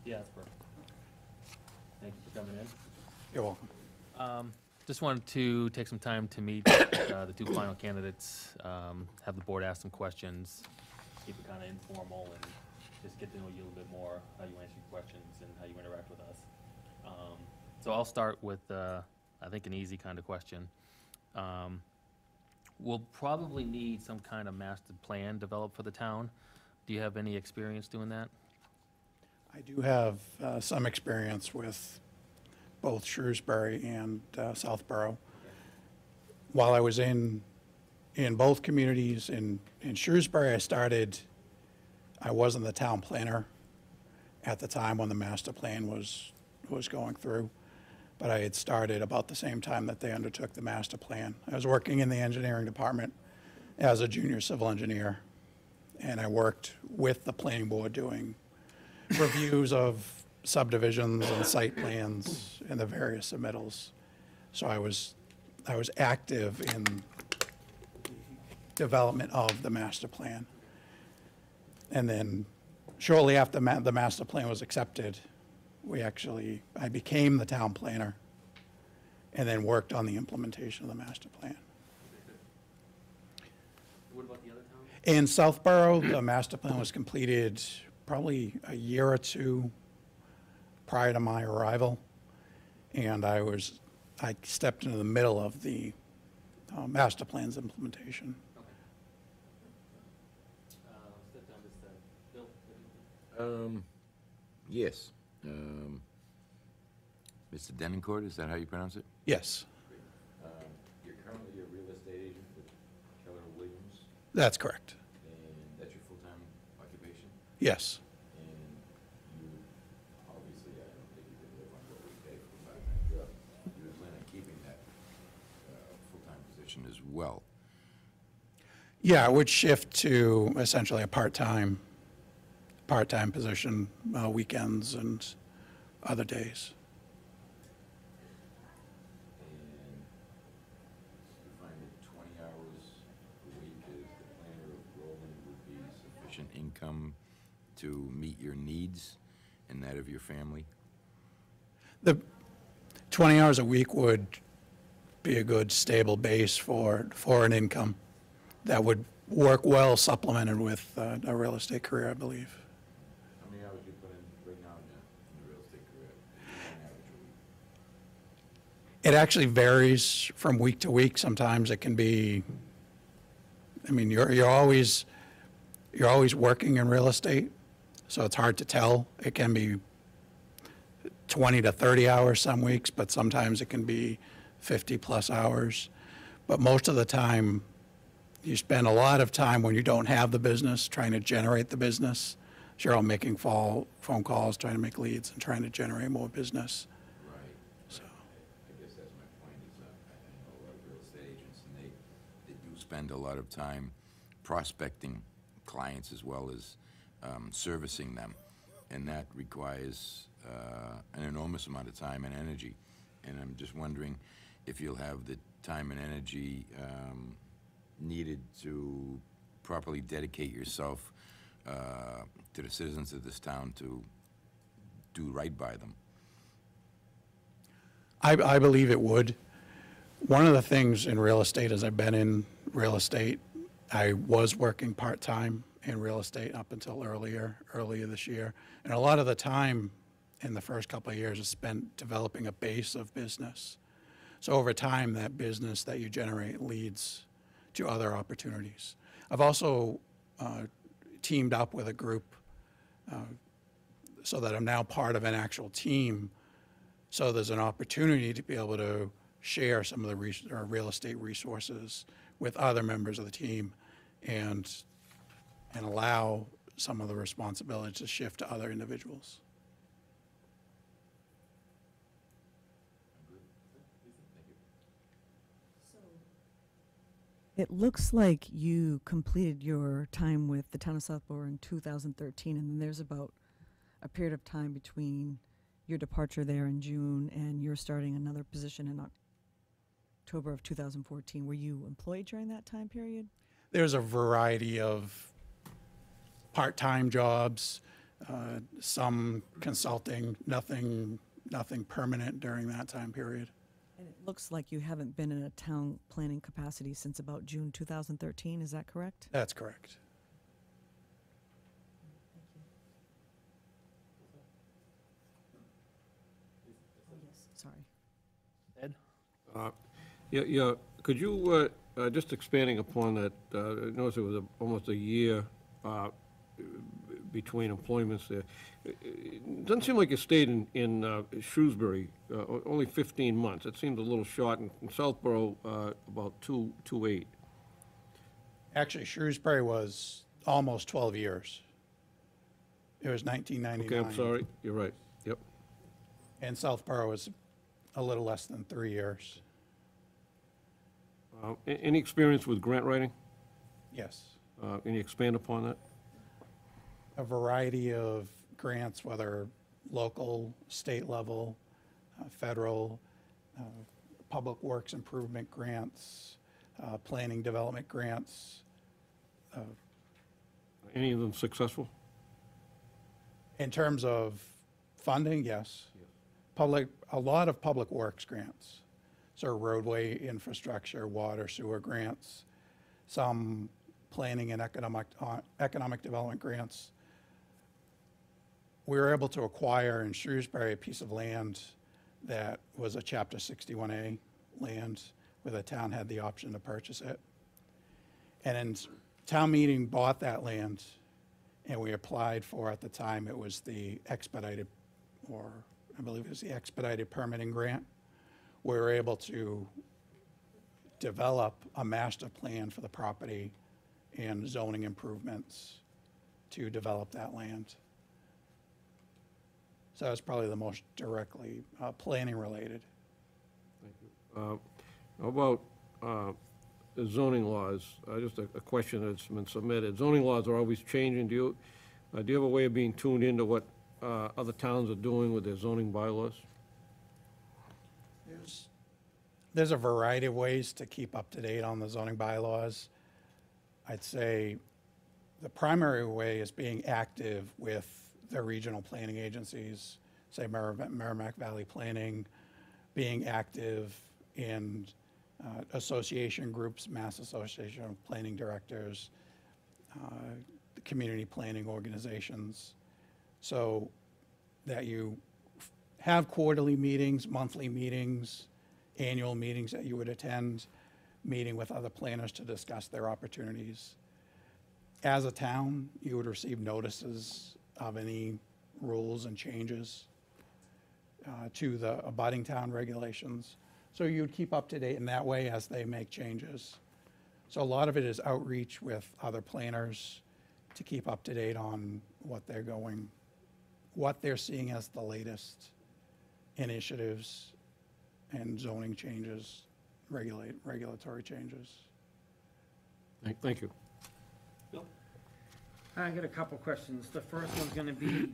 Yeah, that's perfect. Thank you for coming in. You're welcome. Just wanted to take some time to meet the two final candidates, have the board ask some questions, keep it kind of informal, and just get to know you a little bit more, how you answer your questions and how you interact with us. So I'll start with, I think, an easy kind of question. We'll probably need some kind of master plan developed for the town. Do you have any experience doing that? I do have some experience with both Shrewsbury and Southborough. While I was in both communities, in Shrewsbury, I wasn't the town planner at the time when the master plan was going through, but I had started about the same time that they undertook the master plan. I was working in the engineering department as a junior civil engineer, and I worked with the planning board doing reviews of subdivisions and site plans and the various submittals. So I was active in the development of the master plan. And then shortly after the master plan was accepted, I became the town planner and then worked on the implementation of the master plan. What about the other towns? In Southborough, the master plan was completed probably a year or two prior to my arrival, and I stepped into the middle of the master plan's implementation. Okay. Step down this side. Bill? Yes. Mr. Denoncourt, is that how you pronounce it? Yes, You're currently a real estate agent with Keller Williams, that's correct. and that's your full-time occupation? Yes. And you, obviously, I don't think you can live on what we pay for a part-time job. You plan on keeping that full-time position as well? Yeah, I would shift to essentially a part-time position, weekends and other days. And you find that 20 hours a week as the planner of Roland would be sufficient income to meet your needs and that of your family? The 20 hours a week would be a good stable base for an income that would work well supplemented with a real estate career, I believe. How many hours do you put in right now in the real estate career, on average a week? It actually varies from week to week. Sometimes it can be, I mean, you're always working in real estate, so it's hard to tell. It can be 20 to 30 hours some weeks, but sometimes it can be 50 plus hours. But most of the time, you spend a lot of time when you don't have the business trying to generate the business. So you're all making phone calls, trying to make leads, and trying to generate more business. Right. So, I guess that's my point, is I know a lot of real estate agents, and they do spend a lot of time prospecting clients as well as servicing them. And that requires an enormous amount of time and energy. And I'm just wondering if you'll have the time and energy needed to properly dedicate yourself to the citizens of this town to do right by them. I believe it would. One of the things in real estate, as I've been in real estate, I was working part-time in real estate up until earlier this year. And a lot of the time in the first couple of years is spent developing a base of business. So over time, that business that you generate leads to other opportunities. I've also teamed up with a group so that I'm now part of an actual team. So there's an opportunity to be able to share some of the real estate resources with other members of the team and allow some of the responsibilities to shift to other individuals. It looks like you completed your time with the town of Southborough in 2013, and then there's about a period of time between your departure there in June and you're starting another position in October of 2014. Were you employed during that time period? There's a variety of part-time jobs, some consulting, nothing permanent during that time period. And it looks like you haven't been in a town planning capacity since about June 2013, is that correct? That's correct. Sorry. Ed? Yeah, could you, just expanding upon that, I noticed it was almost a year between employments there. It doesn't seem like you stayed in Shrewsbury, only 15 months. It seemed a little short, in Southborough, about 8. Actually, Shrewsbury was almost 12 years. It was 1999. Okay, I'm sorry, you're right, yep. And Southborough was a little less than 3 years. Any experience with grant writing? Yes. Can you expand upon that? A variety of grants, whether local, state level, federal, public works improvement grants, planning development grants. Any of them successful? In terms of funding, yes. A lot of public works grants. So roadway infrastructure, water, sewer grants, some planning and economic development grants. We were able to acquire in Shrewsbury a piece of land that was a Chapter 61A land where the town had the option to purchase it. And then town meeting bought that land and we applied for, at the time, it was the expedited, or I believe it was the expedited permitting grant. We were able to develop a master plan for the property and zoning improvements to develop that land. So that's probably the most directly planning related. How about the zoning laws? Just a question that's been submitted. Zoning laws are always changing. Do you have a way of being tuned into what other towns are doing with their zoning bylaws? There's a variety of ways to keep up to date on the zoning bylaws. I'd say the primary way is being active with the regional planning agencies, say Merrimack Valley Planning, being active in association groups, Mass Association of Planning Directors, the community planning organizations, so that you have quarterly meetings, monthly meetings, annual meetings that you would attend, meeting with other planners to discuss their opportunities. As a town, you would receive notices of any rules and changes to the abutting town regulations. So you would keep up to date in that way as they make changes. So a lot of it is outreach with other planners to keep up to date on what they're seeing as the latest initiatives and zoning changes, regulatory changes. Thank you. I got a couple questions. The first one's gonna be,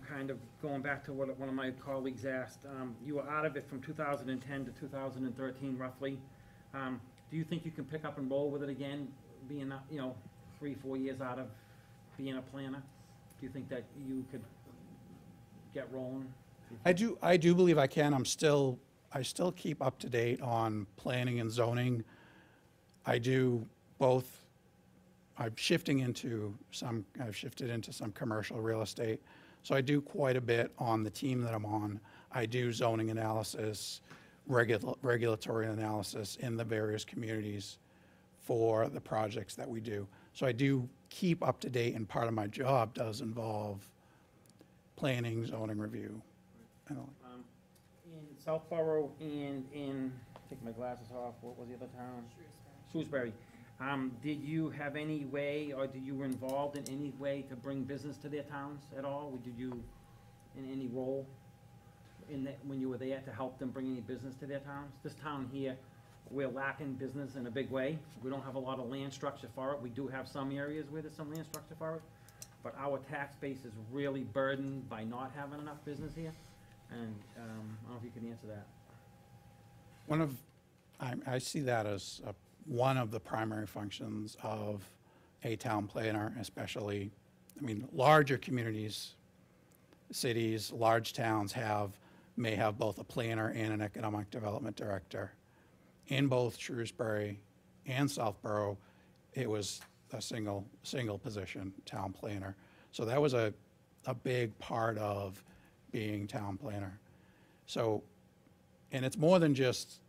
kind of going back to what one of my colleagues asked. You were out of it from 2010 to 2013 roughly. Do you think you can pick up and roll with it again, being, 3-4 years out of being a planner? Do you think that you could get rolling? I do believe I can. I still keep up to date on planning and zoning. I do both. I've shifted into some commercial real estate. So I do quite a bit on the team that I'm on. I do zoning analysis, regulatory analysis in the various communities for the projects that we do. So I do keep up to date, and part of my job does involve planning, zoning review. In Southborough and in, take my glasses off, what was the other town? Shrewsbury. Did you have any way, or did you were involved in any way to bring business to their towns at all? Did you, in any role in that, when you were there, to help them bring any business to their towns? This town here, we're lacking business in a big way. We don't have a lot of land structure for it. We do have some areas where there's some land structure for it, but our tax base is really burdened by not having enough business here. And I don't know if you can answer that. I see that as one of the primary functions of a town planner, especially I mean, larger communities, cities, large towns may have both a planner and an economic development director. In both Shrewsbury and Southborough, it was a single position, town planner. So that was a big part of being town planner. So, and it's more than just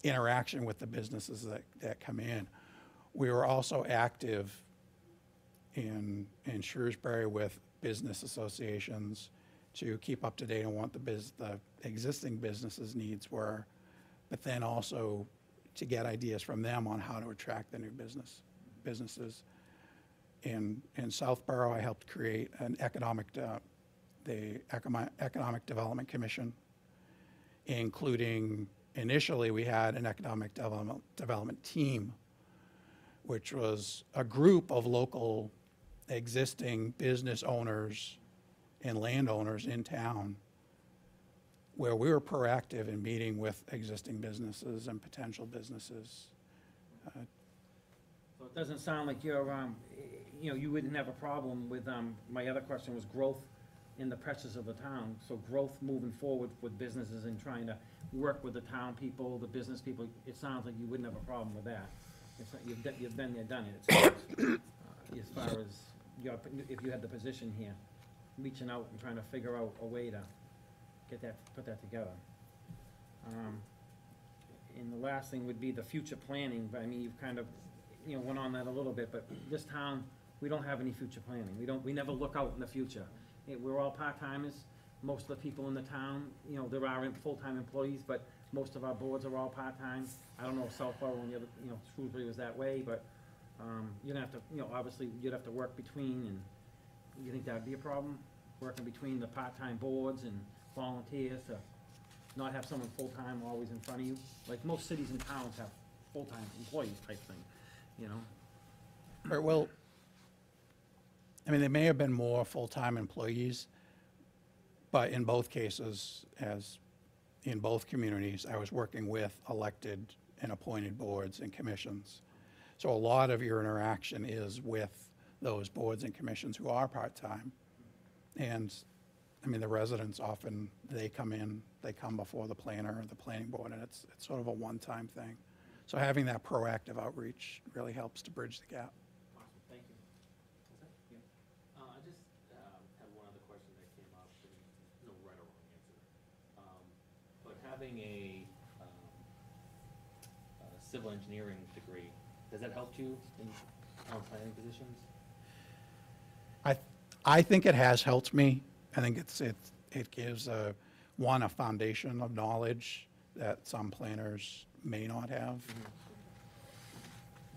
interaction with the businesses that come in. We were also active in Shrewsbury with business associations to keep up to date on what the existing businesses' needs were, but then also to get ideas from them on how to attract the new businesses. In Southborough, I helped create the Economic Development Commission, including, initially we had an economic development team, which was a group of local existing business owners and landowners in town, where we were proactive in meeting with existing businesses and potential businesses. So it doesn't sound like you're, you wouldn't have a problem with, my other question was growth in the pressures of the town. So growth moving forward with businesses and trying to work with the town people, the business people, it sounds like you wouldn't have a problem with that. It's not, you've been there, done it. As far as, if you had the position here, reaching out and trying to figure out a way to put that together. And the last thing would be the future planning, but I mean, you've kind of, went on that a little bit, but this town, we don't have any future planning. We never look out in the future. We're all part-timers. Most of the people in the town, there are full-time employees, but most of our boards are all part-time. I don't know if Southborough and the other, Shrewsbury was that way, but, you're gonna have to, obviously, you'd have to work between, and you think that'd be a problem? Working between the part-time boards and volunteers to not have someone full-time always in front of you? Like most cities and towns have full-time employees type thing, Right, well, I mean, there may have been more full-time employees, but in both cases, as in both communities, I was working with elected and appointed boards and commissions. So a lot of your interaction is with those boards and commissions who are part-time. And, I mean, the residents often, they come before the planner or the planning board, and it's sort of a one-time thing. So having that proactive outreach really helps to bridge the gap. Awesome, thank you. I just had one other question that came up, and no right or wrong answer. But having a civil engineering degree, does that help you in town planning positions? I think it has helped me. I think it gives a foundation of knowledge that some planners may not have. Mm-hmm.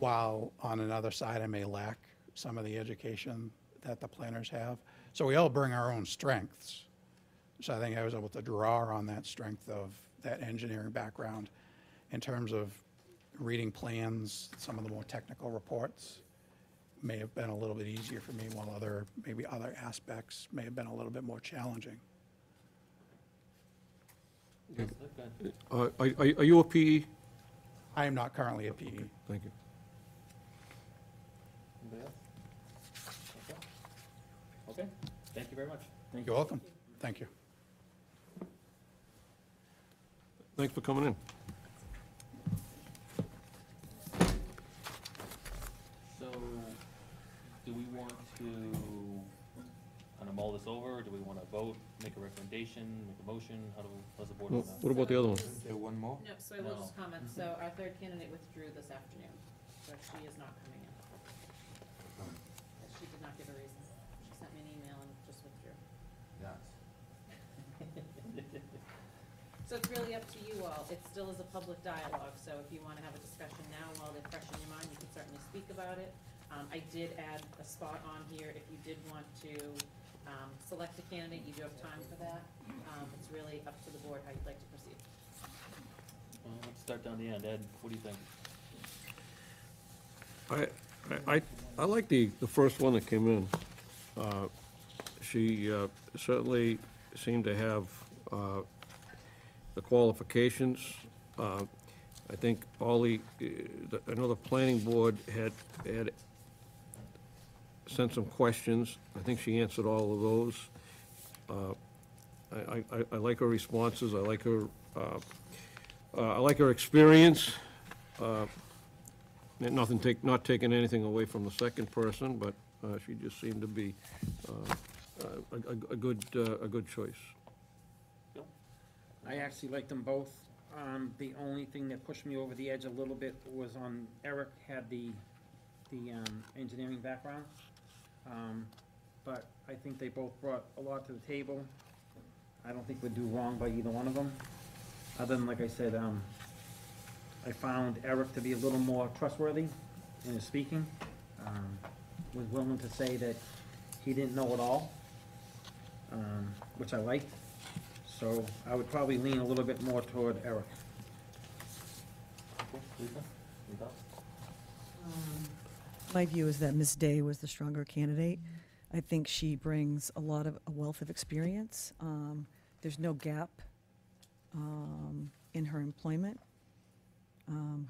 While on another side, I may lack some of the education that the planners have. So we all bring our own strengths. So I think I was able to draw on that strength of that engineering background in terms of reading plans. Some of the more technical reports may have been a little bit easier for me, while maybe other aspects may have been a little bit more challenging. Yes, go ahead. Are you a PE? I am not currently a PE. Thank you. Anybody else? Okay, thank you very much. You're welcome. Thank you. Thanks for coming in. So, do we want to kind of mull this over, or do we want to vote, make a recommendation, make a motion? How's the board Well, want that? what about the other one? Isn't there one more? No, so I will just No. comment, so our third candidate withdrew this afternoon, so she is not coming in. She did not give a reason. She sent me an email and just withdrew. Yes. So it's really up to you all. It still is a public dialogue, so if you want to have a discussion now while they're fresh in your mind, you can certainly speak about it. I did add a spot on here if you did want to select a candidate, you do have time for that. It's really up to the board how you'd like to proceed. Let's start down the end. Ed, what do you think? I like the first one that came in. She certainly seemed to have the qualifications. I think all I know the planning board had sent some questions. I think she answered all of those. I like her responses, I like her experience. Not taking anything away from the second person, but she just seemed to be a good choice. I actually liked them both. The only thing that pushed me over the edge a little bit was on Eric had the engineering background. But I think they both brought a lot to the table. I don't think we'd do wrong by either one of them. Other than, like I said, I found Eric to be a little more trustworthy in his speaking. Was willing to say that he didn't know it all, which I liked. So I would probably lean a little bit more toward Eric. My view is that Ms. Day was the stronger candidate. I think she brings a wealth of experience. There's no gap in her employment.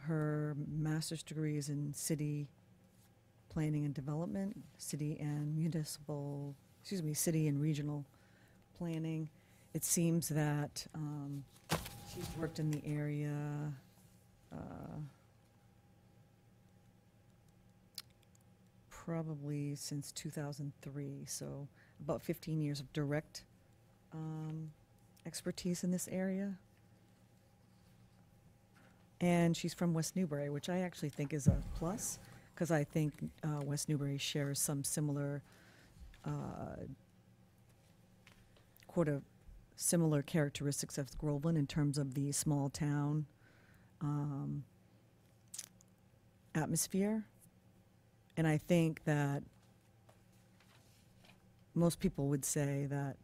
Her master's degree is in city planning and development, city and regional planning. It seems that she's worked in the area probably since 2003, so about 15 years of direct expertise in this area. And she's from West Newbury, which I actually think is a plus, because I think West Newbury shares some similar similar characteristics of Groveland in terms of the small town atmosphere. And I think that most people would say that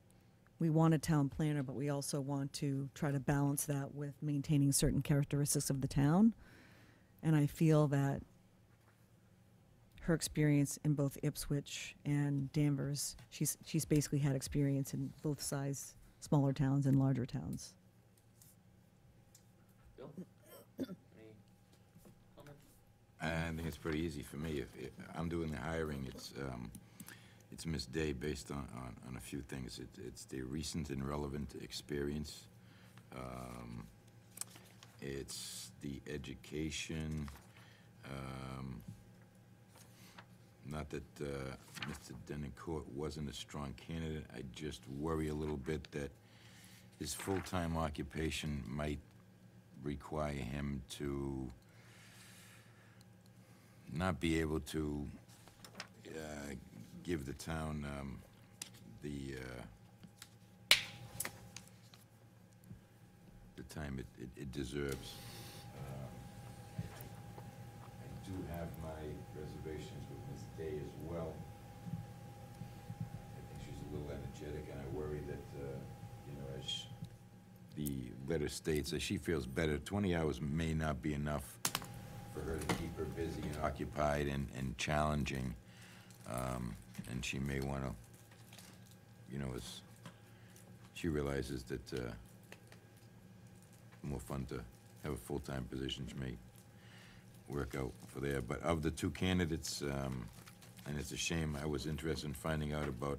we want a town planner, but we also want to try to balance that with maintaining certain characteristics of the town. And I feel that her experience in both Ipswich and Danvers, she's basically had experience in both size, smaller towns and larger towns. Bill? Any comments? I think it's pretty easy for me. If I'm doing the hiring, it's Ms. Day based on a few things. It's the recent and relevant experience. It's the education. Not that Mr. Denoncourt wasn't a strong candidate. I just worry a little bit that his full-time occupation might require him to not be able to give the town the time it deserves. I do have my reservations with Ms. Day as well. I think she's a little energetic, and I worry that, as the letter states, that she feels better. 20 hours may not be enough for her to keep her busy and occupied and challenging. And she may want to, as she realizes that more fun to have a full-time position, she may work out for there. But of the two candidates, and it's a shame, I was interested in finding out about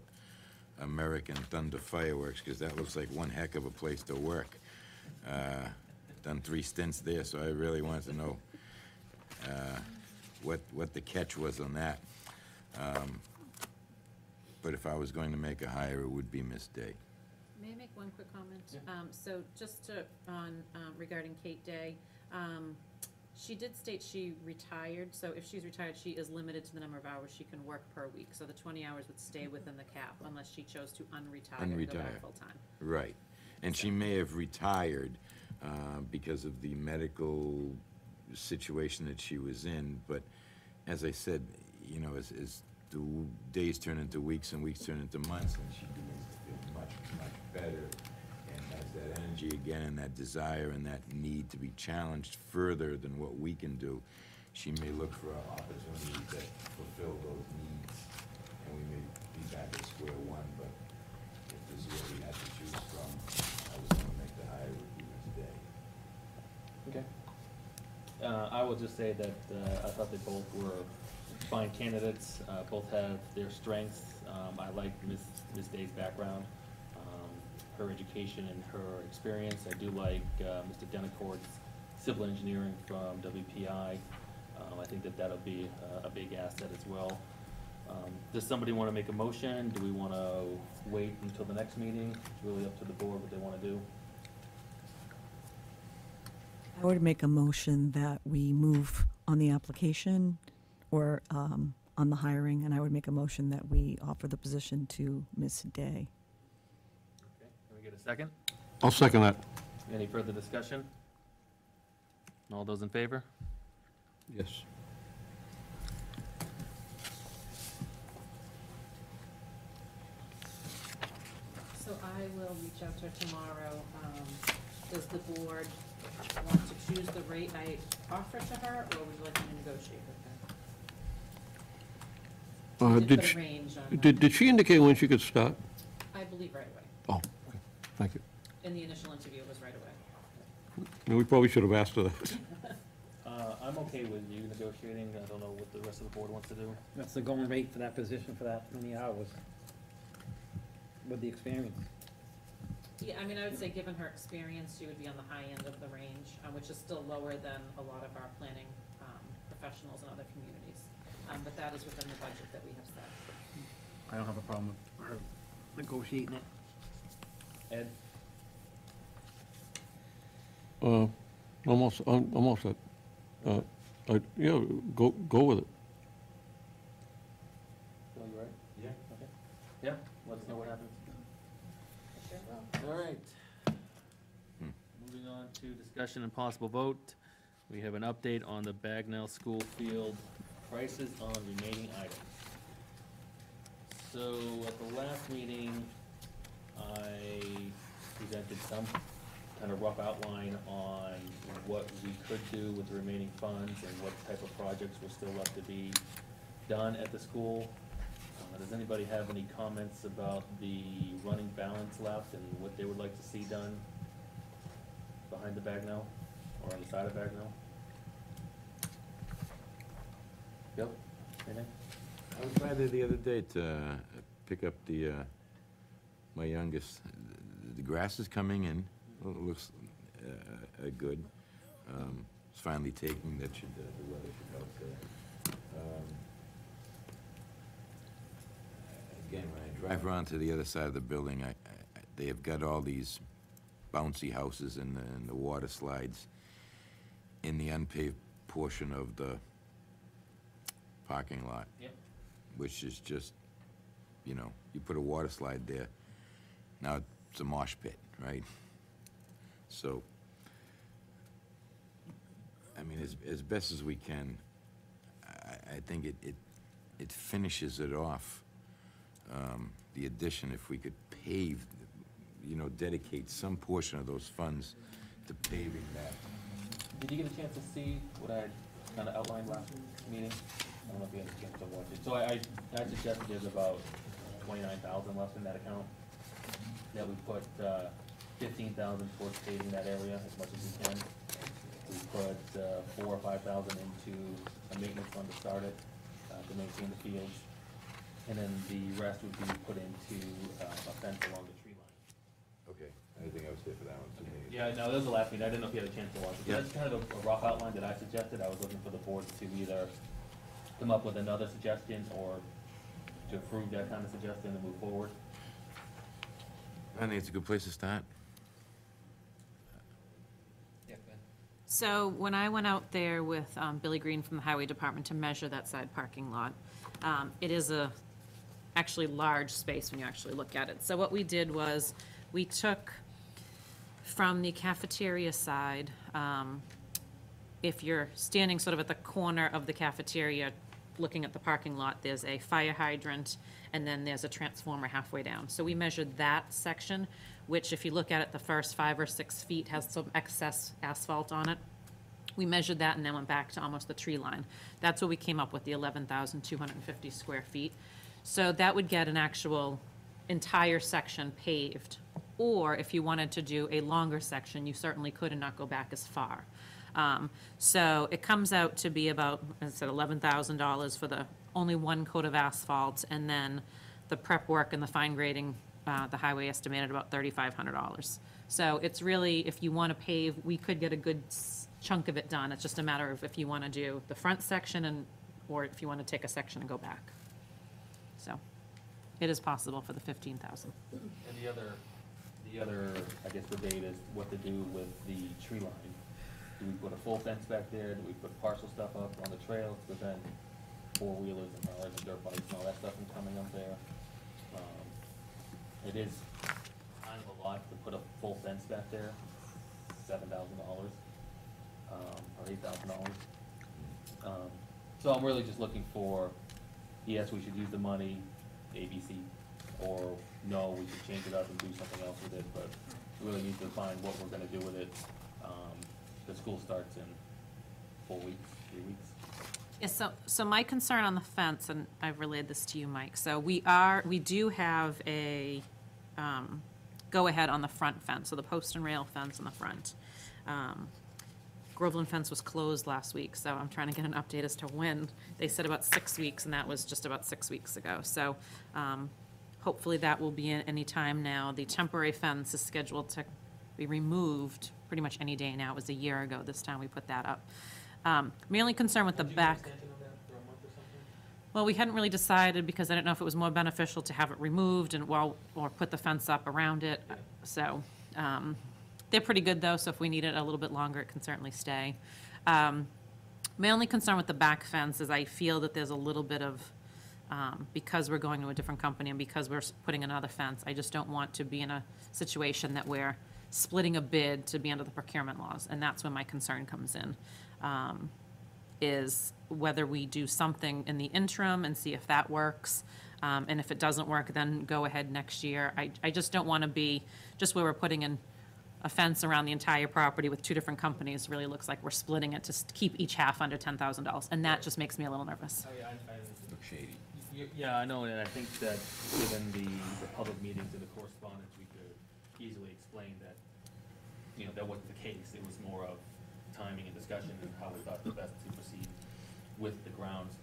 American Thunder Fireworks, because that looks like one heck of a place to work. Done 3 stints there, so I really wanted to know what the catch was on that. But if I was going to make a hire, it would be Ms. Day. May I make one quick comment? Yeah. So just regarding Kate Day, she did state she retired, so if she's retired, she is limited to the number of hours she can work per week. So the 20 hours would stay within the cap unless she chose to unretire and go back full-time. Right. And she may have retired because of the medical situation that she was in, but as I said, as the days turn into weeks and weeks turn into months, and she begins to feel much, much better and has that energy again and that desire and that need to be challenged further than what we can do, she may look for opportunities that fulfill those needs, and we may be back at square one. But if this is what we had to choose from, I was going to make the hire with Ms. Day. Okay. I will just say that I thought they both were fine candidates, both have their strengths. I like Ms. Day's background, her education and her experience. I do like Mr. Delacorte's civil engineering from WPI. I think that that'll be a big asset as well. Does somebody want to make a motion? Do we want to wait until the next meeting? It's really up to the board what they want to do. I would make a motion that we move on the application or on the hiring, and I would make a motion that we offer the position to Ms. Day. Okay, can we get a second? I'll second that. Any further discussion? All those in favor? Yes. So I will reach out to her tomorrow. Does the board want to choose the rate I offer to her, or would you like me to negotiate with her? Did Put a she, range on her. did she indicate when she could start? I believe right away. Oh, okay. Thank you. In the initial interview, it was right away. We probably should have asked her that. I'm okay with you negotiating. I don't know what the rest of the board wants to do. That's the going rate for that position for that many hours with the experience. Yeah, I mean, I would say, given her experience, she would be on the high end of the range, which is still lower than a lot of our planning professionals in other communities. But that is within the budget that we have set. I don't have a problem with her negotiating it. Ed? I'm all set. Yeah, go with it. Bill, you right? Yeah. Okay. Yeah, let us know what happens. I sure will. All right. Moving on to discussion and possible vote. We have an update on the Bagnell School Field prices on remaining items. So at the last meeting, I presented some kind of rough outline on what we could do with the remaining funds and what type of projects were still left to be done at the school. Does anybody have any comments about the running balance left and what they would like to see done behind the Bagnell or on the side of Bagnell? Bill, anything? I was by there the other day to pick up my youngest. The grass is coming in. It looks good. It's finally taking. The weather should help there. Again, when I drive around to the other side of the building, they have got all these bouncy houses and the water slides in the unpaved portion of the parking lot. Yep. Which is just, you put a water slide there, now it's a mosh pit, right? So, I mean, as best as we can, I think it finishes it off, the addition, if we could pave, dedicate some portion of those funds to paving that. Did you get a chance to see what I kind of outlined last meeting? I don't know if you had a chance to watch it. So I suggested there's about 29,000 left in that account. That we put 15,000 towards paving that area as much as we can. We put 4,000 or 5,000 into a maintenance fund to start it, to maintain the fields. And then the rest would be put into a fence along the tree line. Okay, I think I was there for that one too. Yeah, no, that was the last meeting. I didn't know if you had a chance to watch it. Yeah. That's kind of a rough outline that I suggested. I was looking for the board to either come up with another suggestion or to approve that kind of suggestion and move forward. I think it's a good place to start. So when I went out there with Billy Green from the Highway Department to measure that side parking lot, it is a actually large space when you actually look at it. So what we did was, we took from the cafeteria side, if you're standing sort of at the corner of the cafeteria, looking at the parking lot, there's a fire hydrant, and then there's a transformer halfway down. So we measured that section, which if you look at it, the first 5 or 6 feet has some excess asphalt on it. We measured that and then went back to almost the tree line. That's where we came up with the 11,250 square feet. So that would get an actual entire section paved. Or if you wanted to do a longer section, you certainly could and not go back as far. So it comes out to be about, as I said, $11,000 for the only one coat of asphalt, and then the prep work and the fine grading, the highway estimated about $3,500. So it's really, if you want to pave, we could get a good chunk of it done. It's just a matter of if you want to do the front section and, or if you want to take a section and go back. So it is possible for the 15,000. And the other, I guess, debate is what to do with the tree line. Do we put a full fence back there? Do we put partial stuff up on the trail to prevent four-wheelers and cars and dirt bikes and all that stuff from coming up there? It is kind of a lot to put a full fence back there, $7,000, or $8,000. So I'm really just looking for, yes, we should use the money, ABC, or no, we should change it up and do something else with it, but we really need to find what we're gonna do with it. The school starts in 4 weeks, 3 weeks. Yes, so my concern on the fence, and I've relayed this to you, Mike, so we do have a go-ahead on the front fence, so the post and rail fence in the front. Groveland fence was closed last week, so I'm trying to get an update as to when. They said about 6 weeks, and that was just about 6 weeks ago. So hopefully that will be in any time now. The temporary fence is scheduled to be removed pretty much any day now. It was a year ago this time we put that up. My only concern with the back. Well, we hadn't really decided because I didn't know if it was more beneficial to have it removed and, well, or put the fence up around it. So they're pretty good though, so if we need it a little bit longer, it can certainly stay. My only concern with the back fence is I feel that there's a little bit of, because we're going to a different company and because we're putting another fence, I just don't want to be in a situation that we're splitting a bid to be under the procurement laws, and that's when my concern comes in. Is whether we do something in the interim and see if that works. And if it doesn't work, then go ahead next year. I just don't want to be, just where we're putting in a fence around the entire property with two different companies, really looks like we're splitting it to keep each half under $10,000. And that just makes me a little nervous. Look shady. Yeah, I know, and I think that given the public meetings and the correspondence, we could easily explain that, you know, that wasn't the case. It was more of timing and discussion and how we thought the best to proceed with the grounds.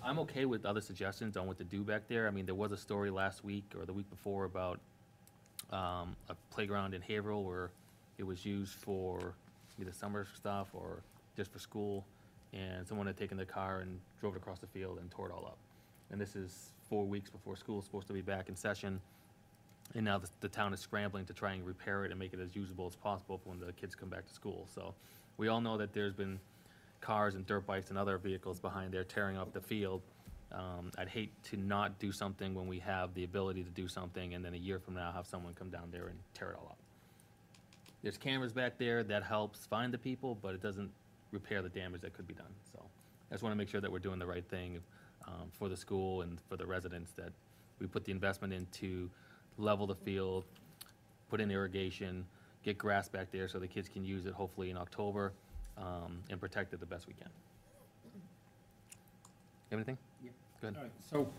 I'm okay with other suggestions on what to do back there. I mean, there was a story last week or the week before about a playground in Haverhill where it was used for either summer stuff or just for school, and someone had taken their car and drove it across the field and tore it all up. And this is 4 weeks before school is supposed to be back in session. And now the town is scrambling to try and repair it and make it as usable as possible for when the kids come back to school. So we all know that there's been cars and dirt bikes and other vehicles behind there tearing up the field. I'd hate to not do something when we have the ability to do something, and then a year from now have someone come down there and tear it all up. There's cameras back there that helps find the people, but it doesn't repair the damage that could be done. So I just want to make sure that we're doing the right thing for the school and for the residents, that we put the investment into level the field, put in irrigation, get grass back there so the kids can use it hopefully in October, and protect it the best we can. Anything? Yeah. Go ahead. All right, so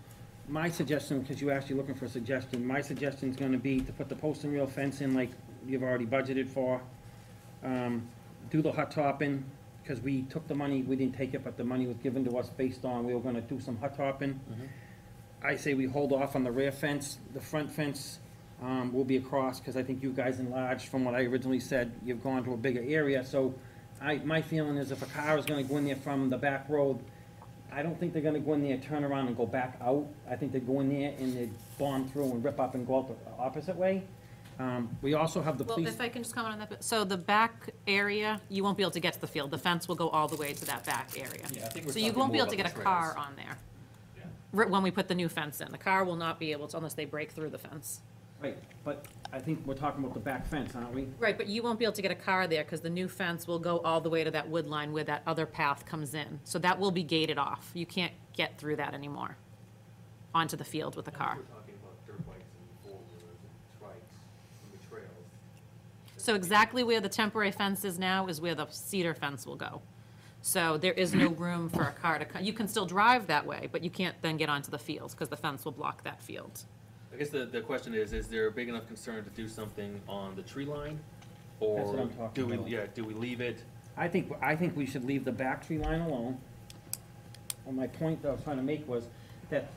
my suggestion, because you asked, you're looking for a suggestion, my suggestion is gonna be to put the post and rail fence in like you've already budgeted for. Do the hot topping, because we took the money, we didn't take it, but the money was given to us based on, we were gonna do some hot topping. I say we hold off on the rear fence. The front fence will be across, because I think you guys enlarged from what I originally said. You've gone to a bigger area, so my feeling is if a car is gonna go in there from the back road, I don't think they're gonna go in there, turn around and go back out. I think they go in there and they bomb through and rip up and go out the opposite way. We also have the Well, police. if I can just comment on that, so the back area, you won't be able to get to the field. The fence will go all the way to that back area. Yeah, I think we're So you talking won't be more able to about get a the car trails. on there. Yeah. When we put the new fence in. The car will not be able to unless they break through the fence. Right, but I think we're talking about the back fence, aren't we? Right, but you won't be able to get a car there because the new fence will go all the way to that wood line where that other path comes in. So that will be gated off. You can't get through that anymore onto the field with a car. We're talking about dirt bikes and four-wheelers and trikes and the trails. So exactly where the temporary fence is now is where the cedar fence will go. So there is no room for a car to come. You can still drive that way, but you can't then get onto the field because the fence will block that field. I guess the question is there a big enough concern to do something on the tree line Or That's what I'm talking do we, about. yeah, do we leave it? I think we should leave the back tree line alone. And my point that I was trying to make was that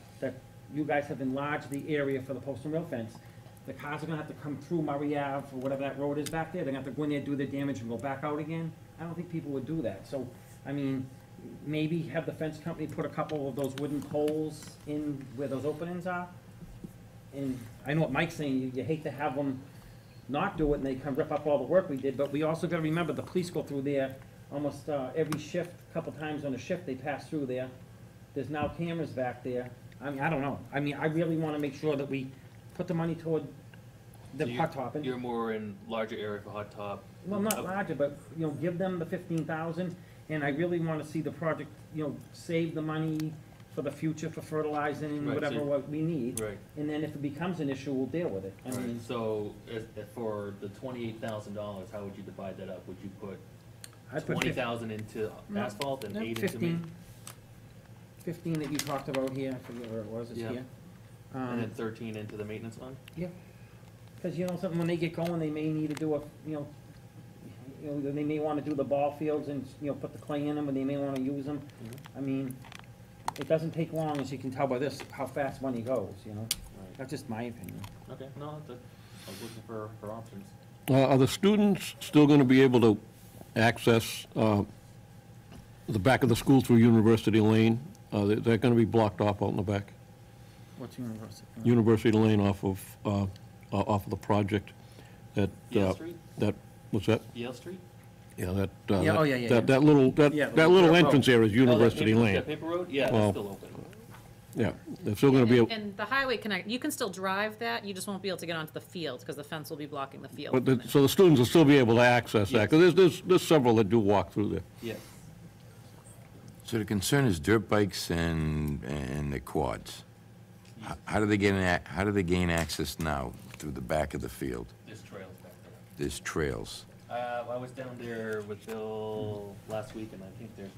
you guys have enlarged the area for the post and rail fence. The cars are gonna have to come through Murray Ave, or whatever that road is back there, they're gonna have to go in there, do their damage, and go back out again. I don't think people would do that, so, I mean, maybe have the fence company put a couple of those wooden poles in where those openings are. And I know what Mike's saying, you hate to have them not do it, and they come rip up all the work we did, but we also gotta remember, the police go through there almost, every shift, a couple times on a shift, they pass through there. There's now cameras back there. I mean, I don't know. I mean, I really wanna make sure that we put the money toward the So hot topping. You're more in larger area for hot top. Well, not larger, but, give them the 15,000, and I really wanna see the project, save the money for the future for fertilizing, Right, whatever so- what we need. Right. And then if it becomes an issue, we'll deal with it. I Right, mean, so for the $28,000, how would you divide that up? Would you put I put 20,000 into No, asphalt and no, 8 into 15. maintenance? 15 that you talked about here, I forget where it was, it's Yeah. here. And then 13 into the maintenance fund? Because, something, when they get going, they may need to do they may want to do the ball fields and, put the clay in them, and they may want to use them. Mhm. I mean, it doesn't take long, as you can tell by this, how fast money goes, Right. That's just my opinion. Okay, no, I was looking for options. Are the students still going to be able to access the back of the school through University Lane? They're going to be blocked off out in the back? What's university? University Lane off of the project that, Yale Street? what's that? Yale Street? Yeah, that, Yeah, oh, yeah, yeah, yeah. that little, Yeah, that little the entrance road. area is University Oh, that Lane. Paper, Paper Road? Yeah, Well, that's still open. Yeah, they're still going to be able, And the highway connect, you can still drive that, you just won't be able to get onto the field, because the fence will be blocking the field. but from there. so the students will still be able to access that, because there's several that do walk through there. Yes. So the concern is dirt bikes and the quads. How do they gain access now through the back of the field? There's trails back there. There's trails. I was down there with Bill last week, and I think there's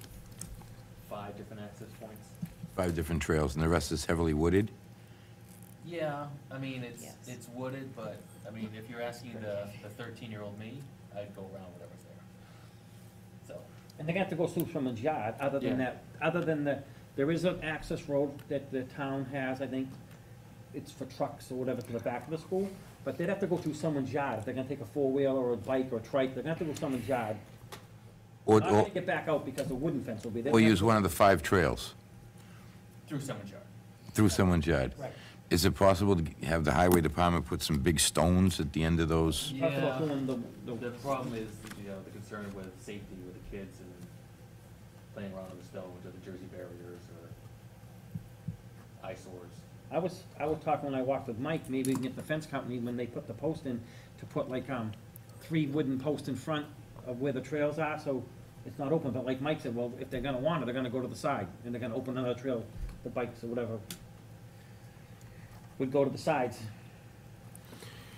5 different access points. 5 different trails, and the rest is heavily wooded? Yeah, I mean, Yes. it's wooded, but, I mean, if you're asking the 13-year-old me, I'd go around whatever's there. So, And they're gonna have to go through someone's yard, other than Yeah. there is an access road that the town has, I think. It's for trucks or whatever to the back of the school, but they'd have to go through someone's yard. If they're gonna take a 4-wheeler or a bike or a trike, they're gonna have to go someone's yard. Or, Not gonna get back out because the wooden fence will be there. or use one of the 5 trails through someone's yard. through someone's yard? Right. Is it possible to have the highway department put some big stones at the end of those? Talk about Yeah. doing The problem is, the concern with safety with the kids and playing around in the snow with the Jersey barriers or eyesores. I was talking when I walked with Mike, maybe we can get the fence company, when they put the post in, to put like, 3 wooden posts in front of where the trails are, so it's not open, but like Mike said, well, if they're gonna want it, they're gonna go to the side, and they're gonna open another trail, the bikes or whatever would go to the sides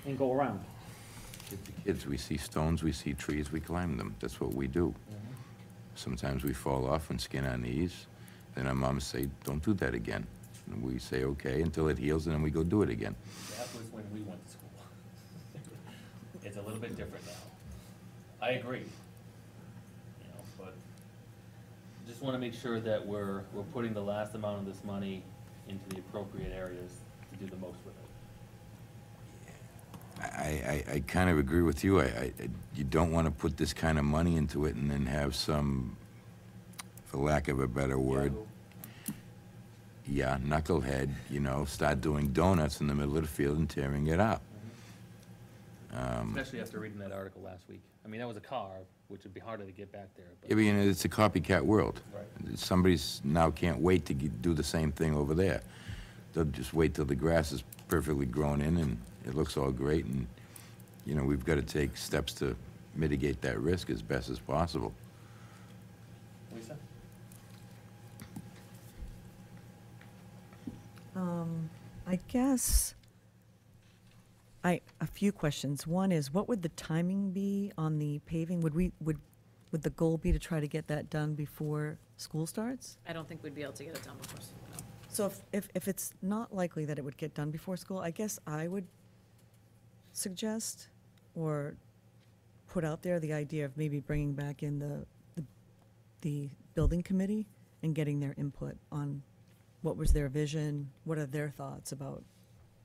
and go around. Kids, we see stones, we see trees, we climb them. That's what we do. Sometimes we fall off and skin our knees. Then our moms say, don't do that again. And we say, okay, until it heals, and then we go do it again. That was when we went to school. It's a little bit different now. I agree. But just want to make sure that we're putting the last amount of this money into the appropriate areas to do the most with it. I kind of agree with you. You don't want to put this kind of money into it and then have some, for lack of a better word, knucklehead, start doing donuts in the middle of the field and tearing it up. Especially after reading that article last week. I mean, that was a car, which would be harder to get back there. But Yeah, but, it's a copycat world. Right. Somebody's now can't wait to do the same thing over there. They'll just wait till the grass is perfectly grown in and it looks all great, and, we've got to take steps to mitigate that risk as best as possible. Lisa? I guess a few questions. One is, what would the timing be on the paving? Would the goal be to try to get that done before school starts? I don't think we'd be able to get it done before, no. So if it's not likely that it would get done before school, I guess I would suggest, or put out there the idea of maybe bringing back in the building committee and getting their input on what was their vision, what are their thoughts about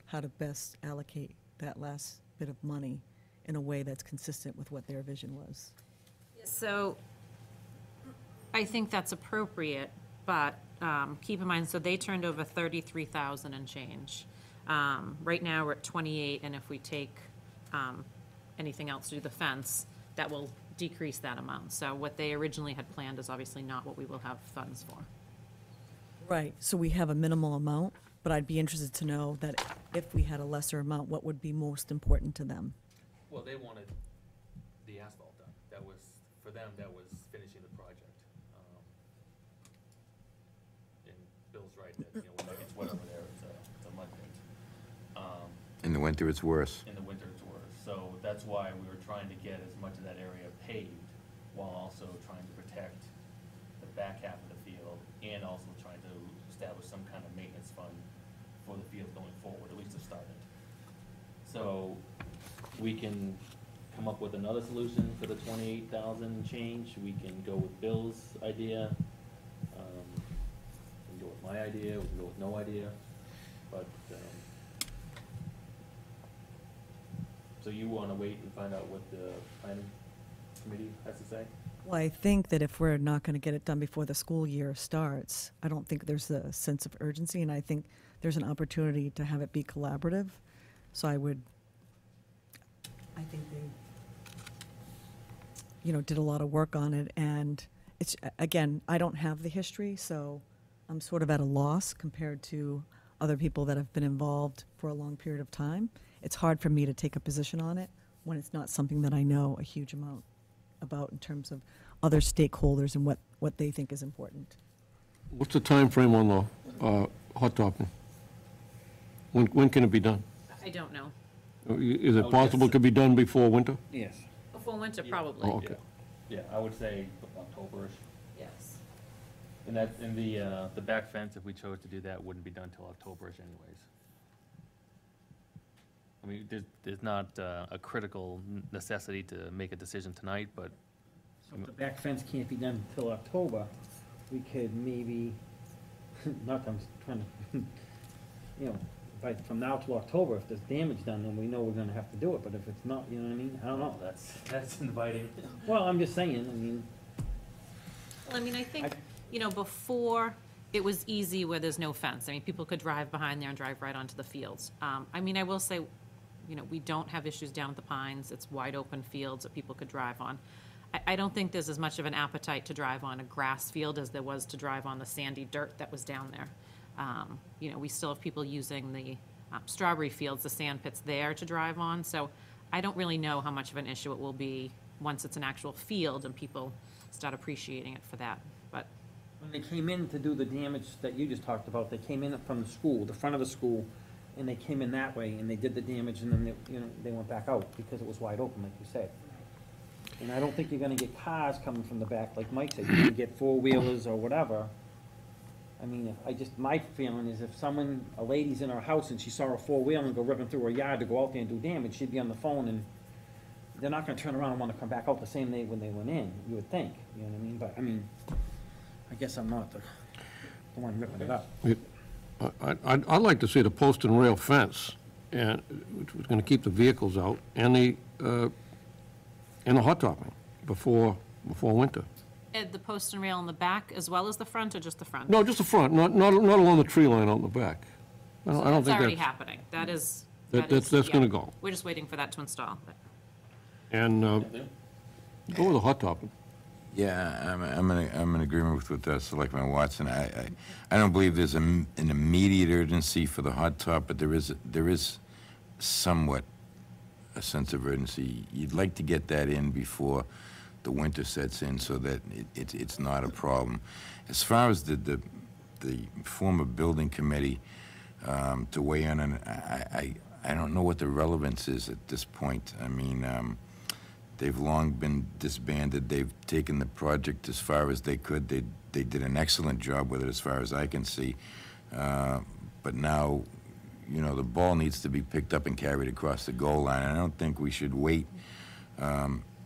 how to best allocate that last bit of money in a way that's consistent with what their vision was. So I think that's appropriate, but keep in mind, so they turned over 33,000 and change. Right now, we're at 28, and if we take anything else to do the fence, that will decrease that amount. So what they originally had planned is obviously not what we will have funds for. Right, so we have a minimal amount, but I'd be interested to know that if we had a lesser amount, what would be most important to them? Well, they wanted the asphalt done. That was, for them, that was finishing the project. And Bill's right, that, you know, when it gets wet over there, it's a mud pit. In the winter, it's worse. In the winter, it's worse. So that's why we were trying to get as much of that area paved, while also trying to protect the back half of the field, and also trying to establish some kind of maintenance fund for the field going forward, at least to start it. So we can come up with another solution for the 28,000 change. We can go with Bill's idea. We can go with my idea, we can go with no idea. But, so you wanna wait and find out what the planning committee has to say? Well, I think that if we're not going to get it done before the school year starts, I don't think there's a sense of urgency, and I think there's an opportunity to have it be collaborative. So I think they, you know, did a lot of work on it, and it's, again, I don't have the history, so I'm sort of at a loss compared to other people that have been involved for a long period of time. It's hard for me to take a position on it when it's not something that I know a huge amount about in terms of other stakeholders and what they think is important. What's the time frame on the hot topping? When can it be done? I don't know. Is I it would possible guess- it could be done before winter? Yes. Before winter, Yeah. probably. Oh, okay. Yeah, I would say October-ish. Yes. And that, and the back fence, if we chose to do that, wouldn't be done till October-ish anyways. I mean, there's not a critical necessity to make a decision tonight, but So if the back fence can't be done until October, we could maybe, not that I'm trying to, you know, but from now till October, if there's damage done, then we know we're gonna have to do it, but if it's not, you know what I mean? I don't know. that's inviting. Well, I'm just saying, I mean, Well, I mean, I think, you know, before, it was easy where there's no fence. I mean, people could drive behind there and drive right onto the fields. I mean, I will say, you know, we don't have issues down at the Pines. It's wide open fields that people could drive on. I don't think there's as much of an appetite to drive on a grass field as there was to drive on the sandy dirt that was down there. You know, we still have people using the strawberry fields, the sand pits there to drive on. So I don't really know how much of an issue it will be once it's an actual field and people start appreciating it for that. But when they came in to do the damage that you just talked about, they came in from the school, the front of the school, and they came in that way, and they did the damage, and then they, you know, they went back out because it was wide open, like you said. And I don't think you're gonna get cars coming from the back, like Mike said, you're gonna get four-wheelers or whatever. I mean, my feeling is if a lady's in her house and she saw a four-wheeler and go ripping through her yard to go out there and do damage, she'd be on the phone, and they're not gonna turn around and wanna come back out the same day when they went in, you would think, you know what I mean? But, I mean, I guess I'm not the one ripping it up. I'd like to see the post and rail fence, and, which was gonna keep the vehicles out, and the hot topping before winter. the post and rail in the back as well as the front, or just the front? No, just the front, not along the tree line out in the back. I don't That's think already that's, happening. That is. that's yeah. gonna go. We're just waiting for that to install. But And, go with the hot topping. Yeah, I'm in agreement with Selectman Watson. I don't believe there's an immediate urgency for the hot top, but there is somewhat a sense of urgency. You'd like to get that in before the winter sets in so that it's not a problem. As far as the former building committee to weigh in, and I don't know what the relevance is at this point. I mean, they've long been disbanded. They've taken the project as far as they could. They did an excellent job with it as far as I can see. But now, you know, the ball needs to be picked up and carried across the goal line. I don't think we should wait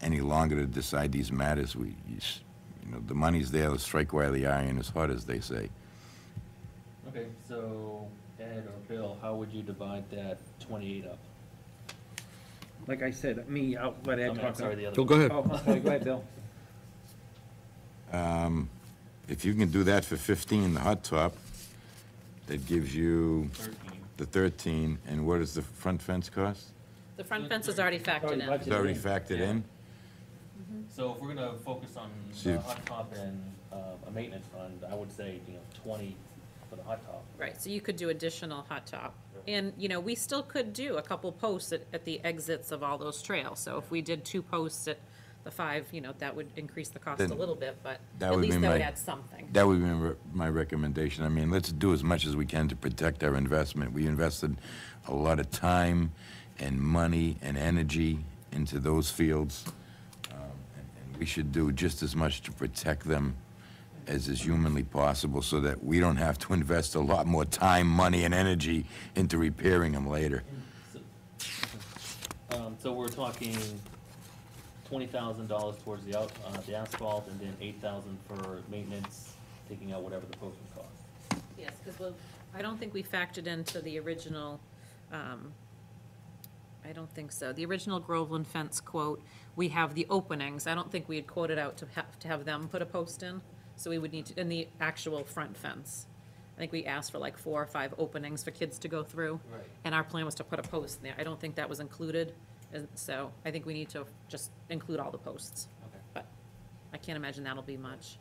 any longer to decide these matters. The money's there, let's strike while the iron is hot, as they say. Okay, so Ed or Bill, how would you divide that 28 up? Like I said, I'll let Ed talk. I'm sorry, the other. So go ahead. Oh, sorry, go ahead, Bill. If you can do that for 15, the hot top, that gives you 13. the 13, and what does the front fence cost? The front fence is already factored in. It's already factored in? So if we're gonna focus on So the you- hot top and a maintenance fund, I would say, 20 for the hot top. Right, so you could do additional hot top. And, we still could do a couple posts at the exits of all those trails. So if we did 2 posts at the 5, that would increase the cost a Then little bit, but that at would least be that would my- add something. That would be my recommendation. I mean, let's do as much as we can to protect our investment. We invested a lot of time and money and energy into those fields, and we should do just as much to protect them as is humanly possible, so that we don't have to invest a lot more time, money, and energy into repairing them later. So we're talking $20,000 towards the asphalt, and then 8,000 for maintenance, taking out whatever the post would cost. Yes, because I don't think we factored into the original, I don't think so. The original Groveland fence quote, we have the openings. I don't think we had quoted out to have them put a post in. So we would need to, in the actual front fence. I think we asked for like 4 or 5 openings for kids to go through. Right. And our plan was to put a post in there. I don't think that was included. And so I think we need to just include all the posts. Okay. But I can't imagine that'll be much.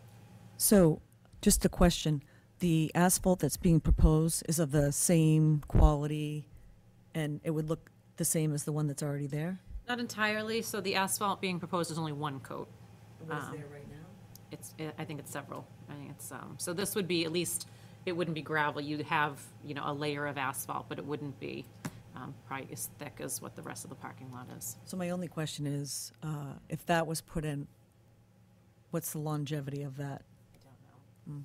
So, just a question, the asphalt that's being proposed is of the same quality, and it would look the same as the one that's already there? Not entirely, so the asphalt being proposed is only 1 coat. What is Um, there right now? I think it's several. I think it's, so this would be at least, it wouldn't be gravel. You'd have, a layer of asphalt, but it wouldn't be probably as thick as what the rest of the parking lot is. So my only question is, if that was put in, what's the longevity of that? I don't know.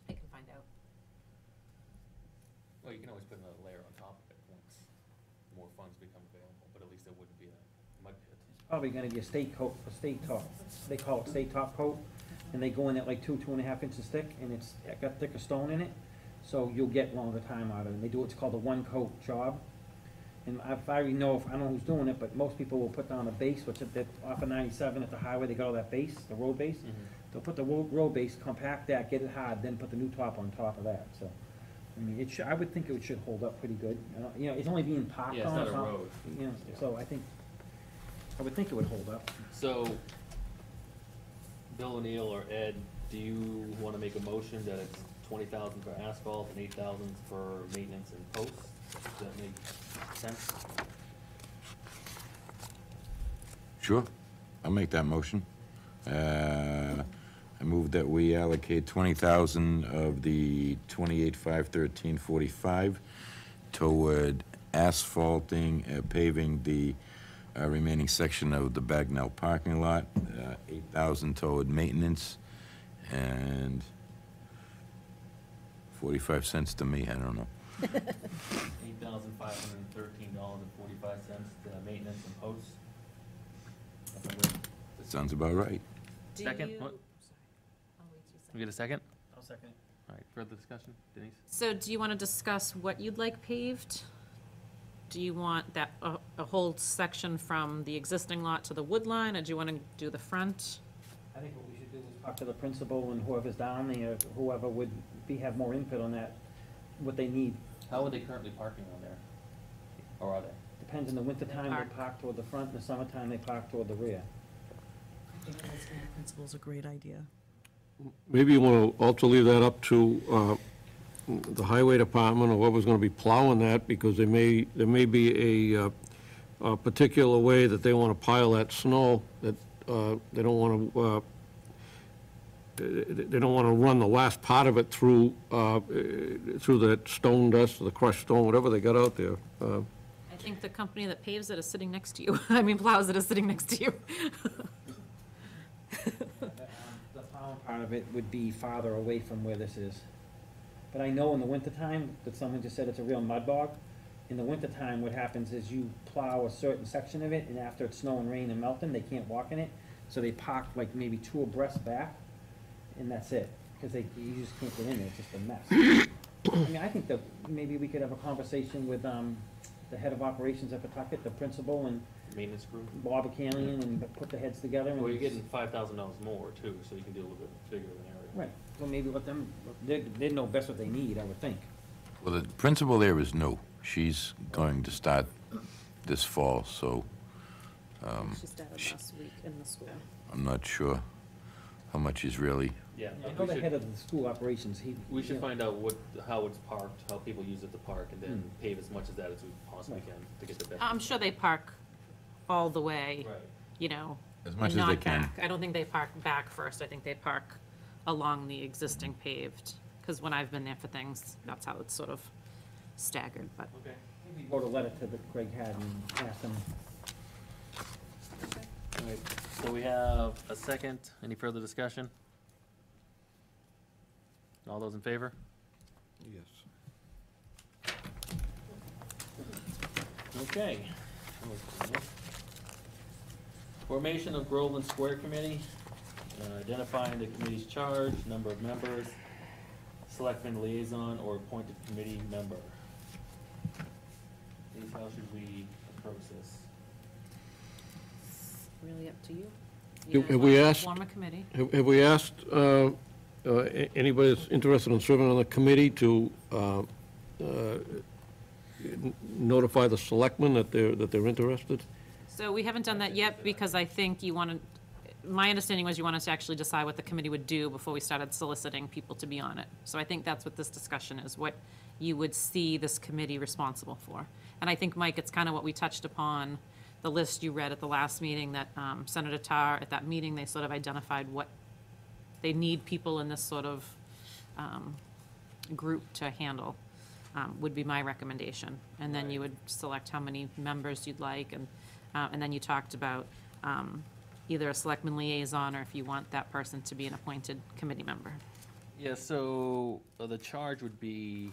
I can find out. Well, you can always put another layer on top of it once more funds become available, but at least it wouldn't be a mud pit. Probably gonna be a state coat, a state top. They call it state top coat, and they go in at like 2.5 inches thick, and it's got thicker stone in it, so you'll get longer time out of it. And they do what's called a 1-coat job. And if I already know, I don't know who's doing it, but most people will put down a base, which is off of 97 at the highway, they got all that base, the road base. They'll put the road base, compact that, get it hard, then put the new top on top of that, so. I mean, I would think it should hold up pretty good. It's only being parked Yeah, it's on. not a so, road. So I would think it would hold up. So, Bill O'Neill or Ed, do you want to make a motion that it's 20,000 for asphalt and 8,000 for maintenance and posts? Does that make sense? Sure, I'll make that motion. I move that we allocate 20,000 of the 28,513.45 toward asphalting, paving the remaining section of the Bagnell parking lot, 8,000 toward maintenance, and 45 cents to me, I don't know. $8,513.45 to maintenance and posts. That sounds about right. Do Second? you- What? Sorry. I'll wait 2 seconds. We get a second? I'll second it. All right, further discussion, Denise? So do you want to discuss what you'd like paved? Do you want that, a whole section from the existing lot to the wood line, or do you want to do the front? I think what we should do is talk to the principal and whoever's down there, whoever would have more input on that, what they need. How are they currently parking on there? Or are they? Depends in the wintertime, park. they park toward the front, in the summertime, they park toward the rear. I think asking the principal's a great idea. Maybe you want to also leave that up to the highway department or whoever's going to be plowing that, because there may be a particular way that they want to pile that snow, that they don't want to run the last part of it through that stone dust, or the crushed stone, whatever they got out there. I think the company that paves it is sitting next to you. I mean, plows it is sitting next to you. The plowing part of it would be farther away from where this is. But I know in the wintertime, that someone just said it's a real mud bog, in the wintertime, what happens is you plow a certain section of it, and after it's snow and rain and melting, they can't walk in it, so they park like maybe 2 abreast back, and that's it, because you just can't get in there, it's just a mess. I mean, I think that maybe we could have a conversation with, the head of operations at Pawtucket, the principal, and Maintenance group. Bob O'Callaghan, and put the heads together. And Well, you're getting $5,000 more too, so you can do a little bit bigger of an area. Right, well, maybe let them, they know best what they need, I would think. Well, the principal there is new. She's going to start this fall, so She started last week in the school. I'm not sure how much is really. Yeah, I know the head of the school operations, we should you know, find out how it's parked, how people use it to park, and then pave as much of that as we possibly can to get the best. I'm sure they park all the way, Right. you know, As much and as they not can. back. I don't think they park back first. I think they park along the existing paved, because when I've been there for things, that's how it's sort of staggered, but. Okay. maybe wrote a letter to the Greg had and asked them. All right, so we have a second. Any further discussion? All those in favor? Yes. Okay. Formation of Groveland Square Committee, identifying the committee's charge, number of members, selectman liaison, or appointed committee member. Denise, how should we approach this? Really up to you. Do- You have we wanna asked- Form a committee. Have we asked anybody that's interested in serving on the committee to notify the selectmen that they're interested? So we haven't done that yet, because I think you wanted, my understanding was you wanted to actually decide what the committee would do before we started soliciting people to be on it. So I think that's what this discussion is, what you would see this committee responsible for. And I think, Mike, it's kind of what we touched upon, the list you read at the last meeting, that Senator Tarr, at that meeting, they sort of identified what they need people in this sort of group to handle, would be my recommendation. And then you would select how many members you'd like, and then you talked about either a selectman liaison, or if you want that person to be an appointed committee member. Yeah, so the charge would be,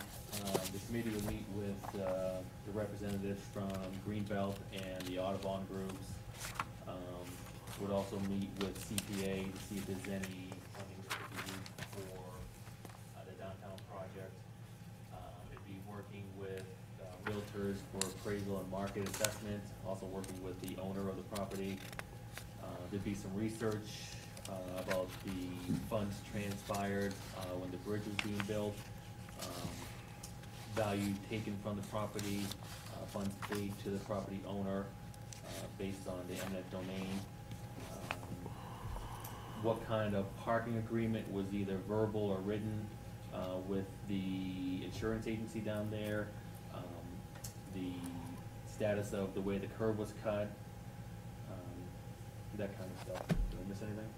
the committee would meet with the representatives from Greenbelt and the Audubon groups. Would also meet with CPA to see if there's any funding that could be used for the downtown project. It'd be working with realtors for appraisal and market assessment, also working with the owner of the property. There'd be some research about the funds transpired when the bridge was being built, value taken from the property, funds paid to the property owner based on the eminent domain. What kind of parking agreement was either verbal or written with the insurance agency down there, the status of the way the curb was cut, that kind of stuff. Did I miss anything?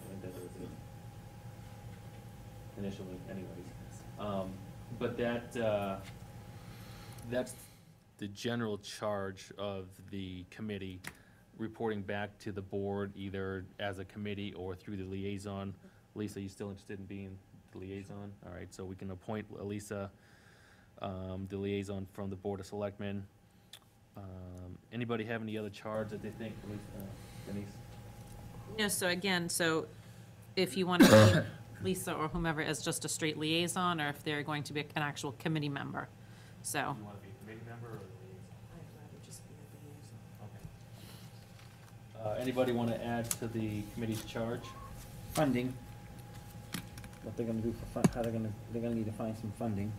I think that was it. Initially, anyways. But that's the general charge of the committee, reporting back to the board either as a committee or through the liaison. Lisa, you still interested in being the liaison? All right, so we can appoint Lisa, the liaison from the Board of Selectmen. Anybody have any other charge that they think, Denise? No, so again, so if you want to keep Lisa or whomever as just a straight liaison, or if they're going to be an actual committee member, so. You want to be a committee member or a liaison? I'd rather just be a liaison. Okay. Anybody want to add to the committee's charge? Funding, what they're gonna do for how they're gonna need to find some funding.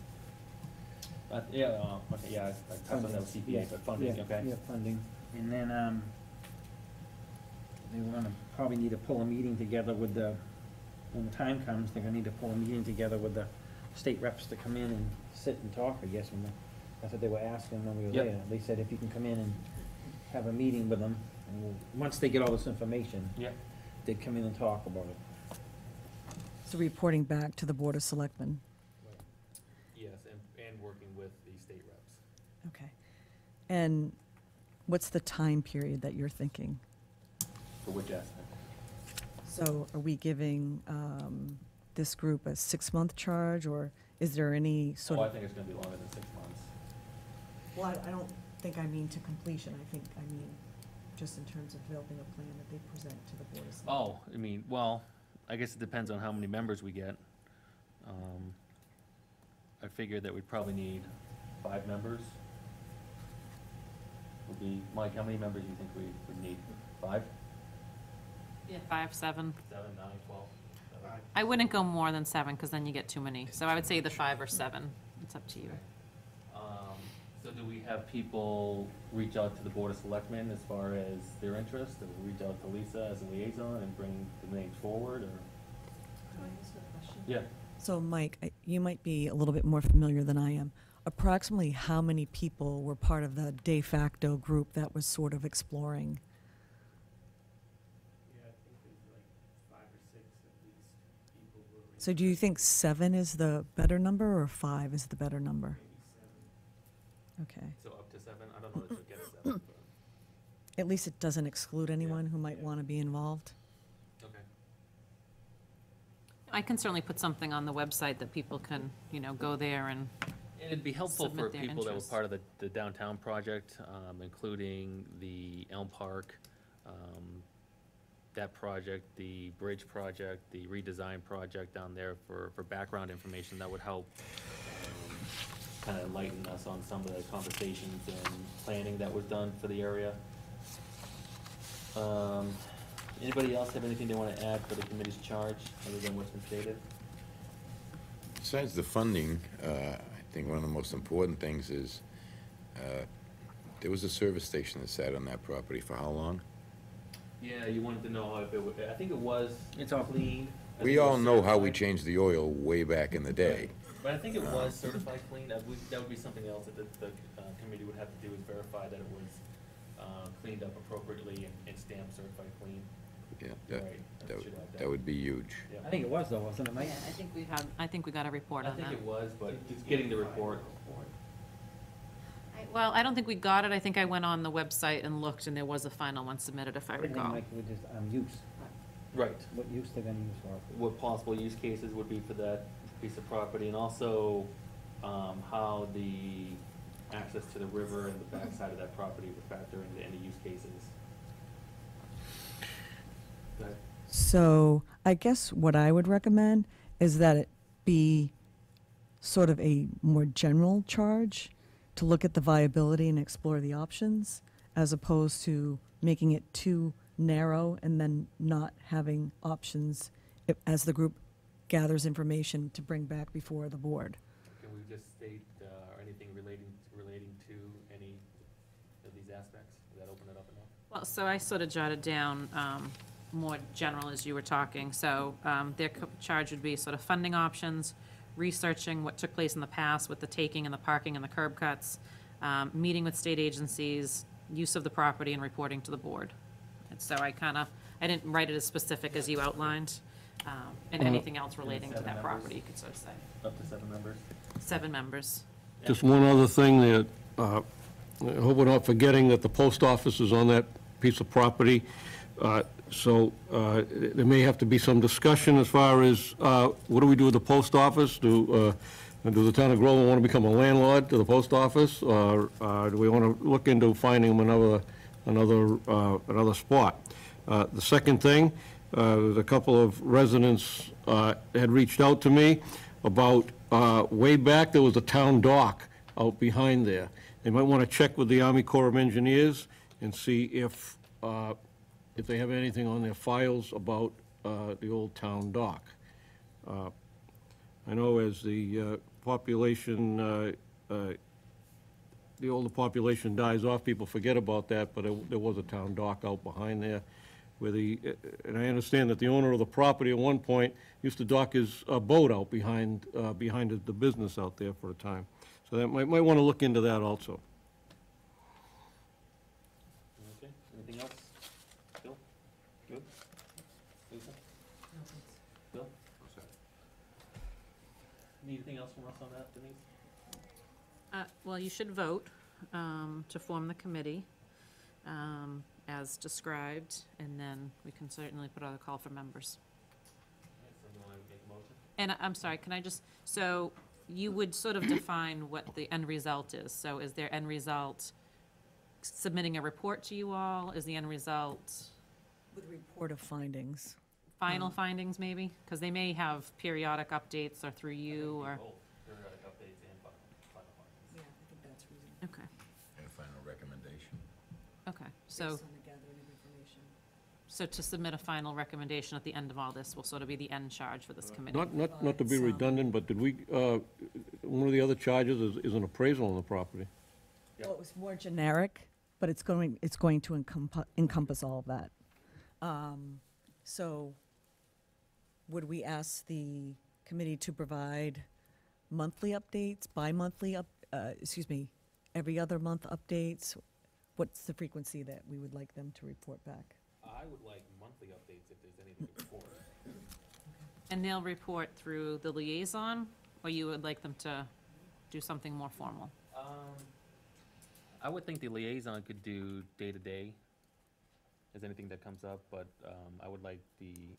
Yeah, okay, yeah, I touched on that with CPA, but funding, Yeah, okay? yeah, funding. And then, they were gonna probably need to pull a meeting together with when the time comes, they're gonna need to pull a meeting together with the state reps to come in and sit and talk, I guess, that's what they were asking when we were Yep. there. They said if you can come in and have a meeting with them, and once they get all this information, Yeah. they'd come in and talk about it. So reporting back to the Board of Selectmen. Yes, and working with the state reps. Okay. And what's the time period that you're thinking? For which aspect? So are we giving this group a 6-month charge, or is there any sort Oh, of? I think it's gonna be longer than 6 months. Well, I don't think I mean to completion, I think I mean just in terms of developing a plan that they present to the Board of Selectmen. Oh, I mean, well, I guess it depends on how many members we get. I figured that we'd probably need 5 members. Would be, Mike, how many members do you think we would need? 5? Yeah. 5, 7. 7, 9, 12? I wouldn't go more than 7, because then you get too many. So I would say either 5 or 7. It's up to you. So do we have people reach out to the Board of Selectmen as far as their interest, or reach out to Lisa as a liaison and bring the names forward, or? Can I ask a question? Yeah. So Mike, you might be a little bit more familiar than I am. Approximately how many people were part of the de facto group that was sort of exploring? Yeah, I think there's like 5 or 6 at least people who are. So do you think 7 is the better number, or 5 is the better number? Maybe 7. Okay. So up to 7? I don't know that you'll get 7, but, At least it doesn't exclude anyone who might yeah. want to be involved. okay. I can certainly put something on the website that people can, go there and, It'd be helpful for Submit their people that were interest. part of the downtown project, including the Elm Park, that project, the bridge project, the redesign project down there for background information that would help kind of enlighten us on some of the conversations and planning that was done for the area. Anybody else have anything they want to add for the committee's charge, other than what's been stated? Besides the funding, I think one of the most important things is, there was a service station that sat on that property for how long? Yeah, you wanted to know if it was, I think it was. It's all clean. I We think it all was know how we certified. changed the oil way back in the day. But I think it was certified clean. That would be something else that the committee would have to do, is verify that it was cleaned up appropriately and stamped certified clean. Yeah, You're that, right. that should would, have that would be huge. Yeah. I think it was though, wasn't it, Mike? I think we got a report I on think that. it was, but just getting the report. Well, I don't think we got it. I think I went on the website and looked, and there was a final one submitted, if I I think recall. Mike would just, use, Right. what use they're gonna use for it. What possible use cases would be for that piece of property, and also how the access to the river and the backside of that property would factor into any use cases. Go ahead. So I guess what I would recommend is that it be sort of a more general charge to look at the viability and explore the options, as opposed to making it too narrow and then not having options as the group gathers information to bring back before the board. Can we just state anything relating to any of these aspects? Does that open it up enough? Well, so I sort of jotted down more general as you were talking. So their charge would be sort of funding options, researching what took place in the past with the taking and the parking and the curb cuts, meeting with state agencies, use of the property, and reporting to the board. And so I didn't write it as specific as you outlined, and anything else relating to 7 that members? property, you could sort of say. Up to 7 members? 7 members. Just one other thing that, I hope we're not forgetting that the post office is on that piece of property. So there may have to be some discussion as far as, what do we do with the post office? Do the town of Groveland want to become a landlord to the post office? Or do we want to look into finding them another spot? The second thing, there's a couple of residents had reached out to me about, way back, there was a town dock out behind there. They might want to check with the Army Corps of Engineers and see if they have anything on their files about the old town dock. I know as the population, the older population dies off, people forget about that, but there was a town dock out behind there where and I understand that the owner of the property at one point used to dock his boat out behind the business out there for a time. So that might want to look into that also. Okay, anything else? Bill? Good? Lisa? Bill? Anything else from us on that, Denise? Well, you should vote to form the committee as described, and then we can certainly put out a call for members. Alright, someone want to make a motion? And I'm sorry, can I just, so You would sort of define what the end result is. So is their end result submitting a report to you all? Is the end result With a report of findings. final findings, maybe? Because they may have periodic updates or through you or, Periodic updates and final findings. Yeah, I think that's reasonable. okay, And a final recommendation. okay. So, Based on the gathering of information. so to submit a final recommendation at the end of all this will sort of be the end charge for this committee. Not to be Some- redundant, but did we, one of the other charges is an appraisal on the property. Yep. Well, it was more generic, but it's going to encompass all of that. So would we ask the committee to provide monthly updates, every other month updates? What's the frequency that we would like them to report back? I would like monthly updates if there's anything to report. And they'll report through the liaison, or you would like them to do something more formal? I would think the liaison could do day-to-day, as anything that comes up, but I would like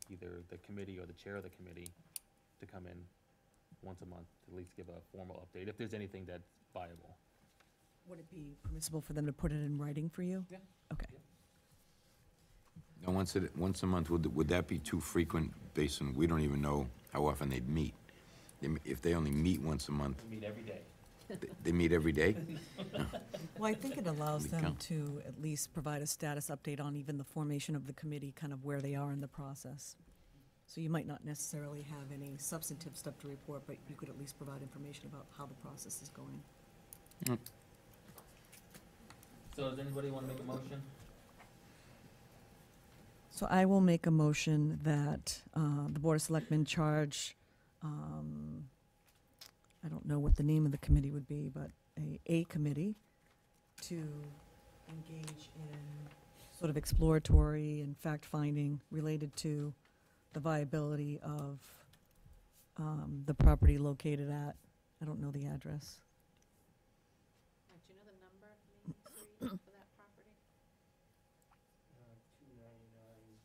either the committee or the chair of the committee to come in once a month, to at least give a formal update, if there's anything that's viable. Would it be permissible for them to put it in writing for you? Yeah. Okay. Now, once a month, would that be too frequent based on, we don't even know how often they'd meet? If they only meet once a month, We meet every day. they meet every day? Well, I think it allows We them count. to at least provide a status update on even the formation of the committee, kind of where they are in the process. So you might not necessarily have any substantive stuff to report, but you could at least provide information about how the process is going. So does anybody want to make a motion? So I will make a motion that the Board of Selectmen charge, I don't know what the name of the committee would be, but a committee to engage in sort of exploratory and fact-finding related to the viability of the property located at, I don't know the address. Do you know the number of Main Street for that property? 299,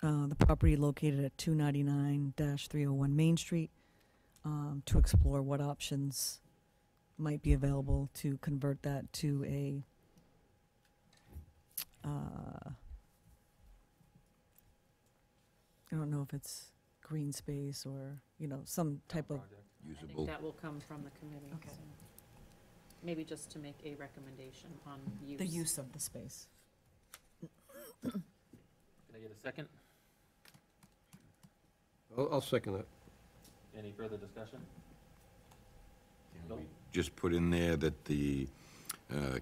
301. The property located at 299-301 Main Street, to explore what options might be available to convert that to a, I don't know if it's green space or, some type of, Project. I think Usable? that will come from the committee. Okay. so Maybe just to make a recommendation on use. the use of the space. Can I get a second? I'll second that. Any further discussion? Can we just put in there that the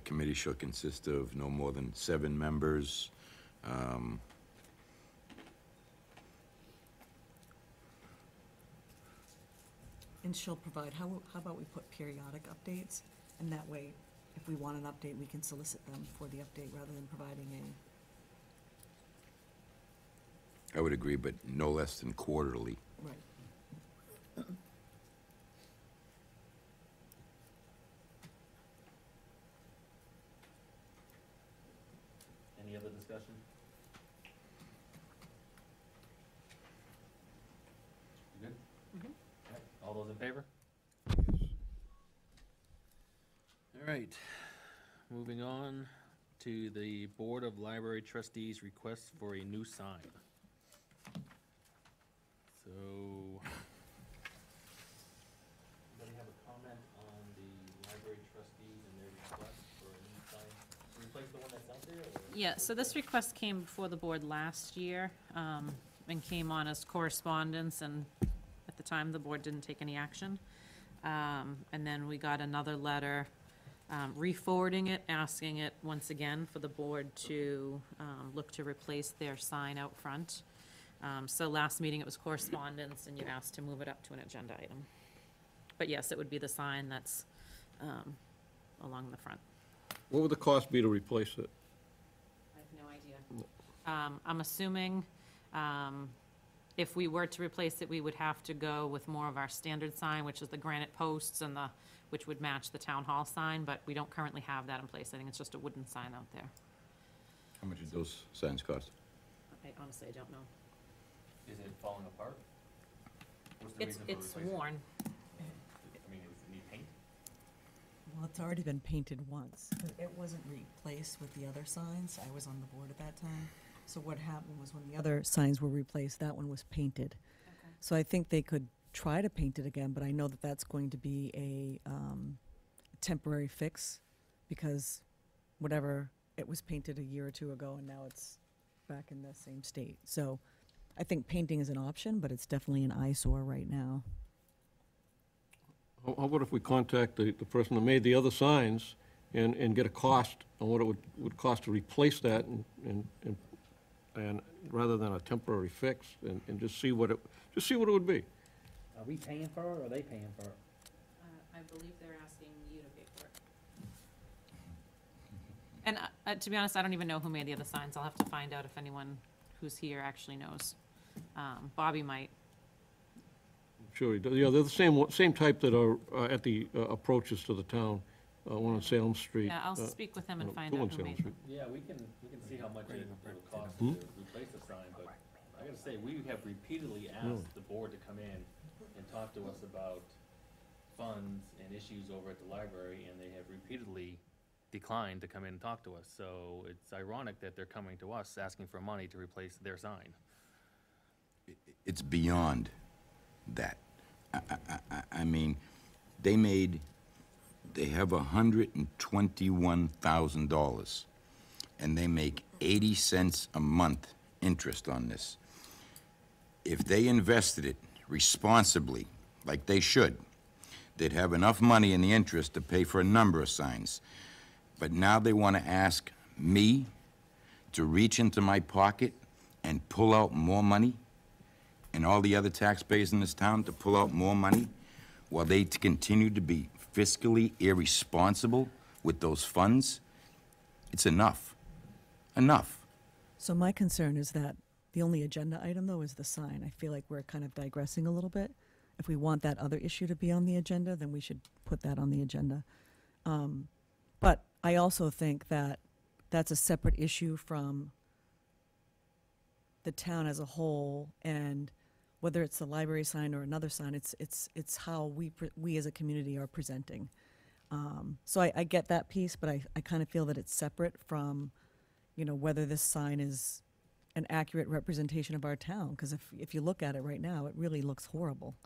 committee shall consist of no more than 7 members? And she'll provide, how about we put periodic updates? And that way, if we want an update, we can solicit them for the update rather than providing I would agree, but no less than quarterly. right. Any other discussion? You good? Mhm. All right, all those in favor? All right, moving on to the Board of Library Trustees' request for a new sign. So, anybody have a comment on the library trustees and their request for a new sign? To replace the one that's out there, or? Yeah, so this request came before the board last year, and came on as correspondence, and at the time, the board didn't take any action. And then we got another letter, re-forwarding it, asking it once again for the board to, look to replace their sign out front. So last meeting, it was correspondence, and you asked to move it up to an agenda item. But yes, it would be the sign that's, along the front. What would the cost be to replace it? I have no idea. I'm assuming, if we were to replace it, we would have to go with more of our standard sign, which is the granite posts and which would match the town hall sign, but we don't currently have that in place. I think it's just a wooden sign out there. How much did those signs cost? I honestly, I don't know. Is it falling apart? What's the reason for It's replacing it? worn. I mean, it need paint? Well, it's already been painted once. It wasn't replaced with the other signs. I was on the board at that time. So what happened was when the other signs were replaced, that one was painted. Okay. So I think they could try to paint it again, but I know that that's going to be a temporary fix because whatever, it was painted a year or two ago and now it's back in the same state. So I think painting is an option, but it's definitely an eyesore right now. How about if we contact the person that made the other signs and get a cost on what it would cost to replace that and rather than a temporary fix and just see what it would be. Are we paying for it or are they paying for it? I believe they're asking you to pay for it. And to be honest, I don't even know who made the other signs. I'll have to find out if anyone who's here actually knows. Bobby might. Sure, he does. Yeah, they're the same type that are at the approaches to the town, one on Salem Street. Yeah, I'll speak with him and find two on out who Salem made Street. them. Yeah, we can see how much it will cost to replace the sign, but I gotta say, we have repeatedly asked the board to come in and talk to us about funds and issues over at the library, and they have repeatedly declined to come in and talk to us. So it's ironic that they're coming to us asking for money to replace their sign. It's beyond that. I mean, they have $121,000, and they make 80 cents a month interest on this. If they invested it responsibly, like they should, they'd have enough money in the interest to pay for a number of signs. But now they want to ask me to reach into my pocket and pull out more money, and all the other taxpayers in this town to pull out more money, while they continue to be fiscally irresponsible with those funds. It's enough. Enough. So my concern is that the only agenda item, though, is the sign. I feel like we're kind of digressing a little bit. If we want that other issue to be on the agenda, then we should put that on the agenda. But I also think that that's a separate issue from the town as a whole, and whether it's the library sign or another sign, it's how we as a community are presenting. So I get that piece, but I kind of feel that it's separate from, whether this sign is an accurate representation of our town, because if you look at it right now, it really looks horrible.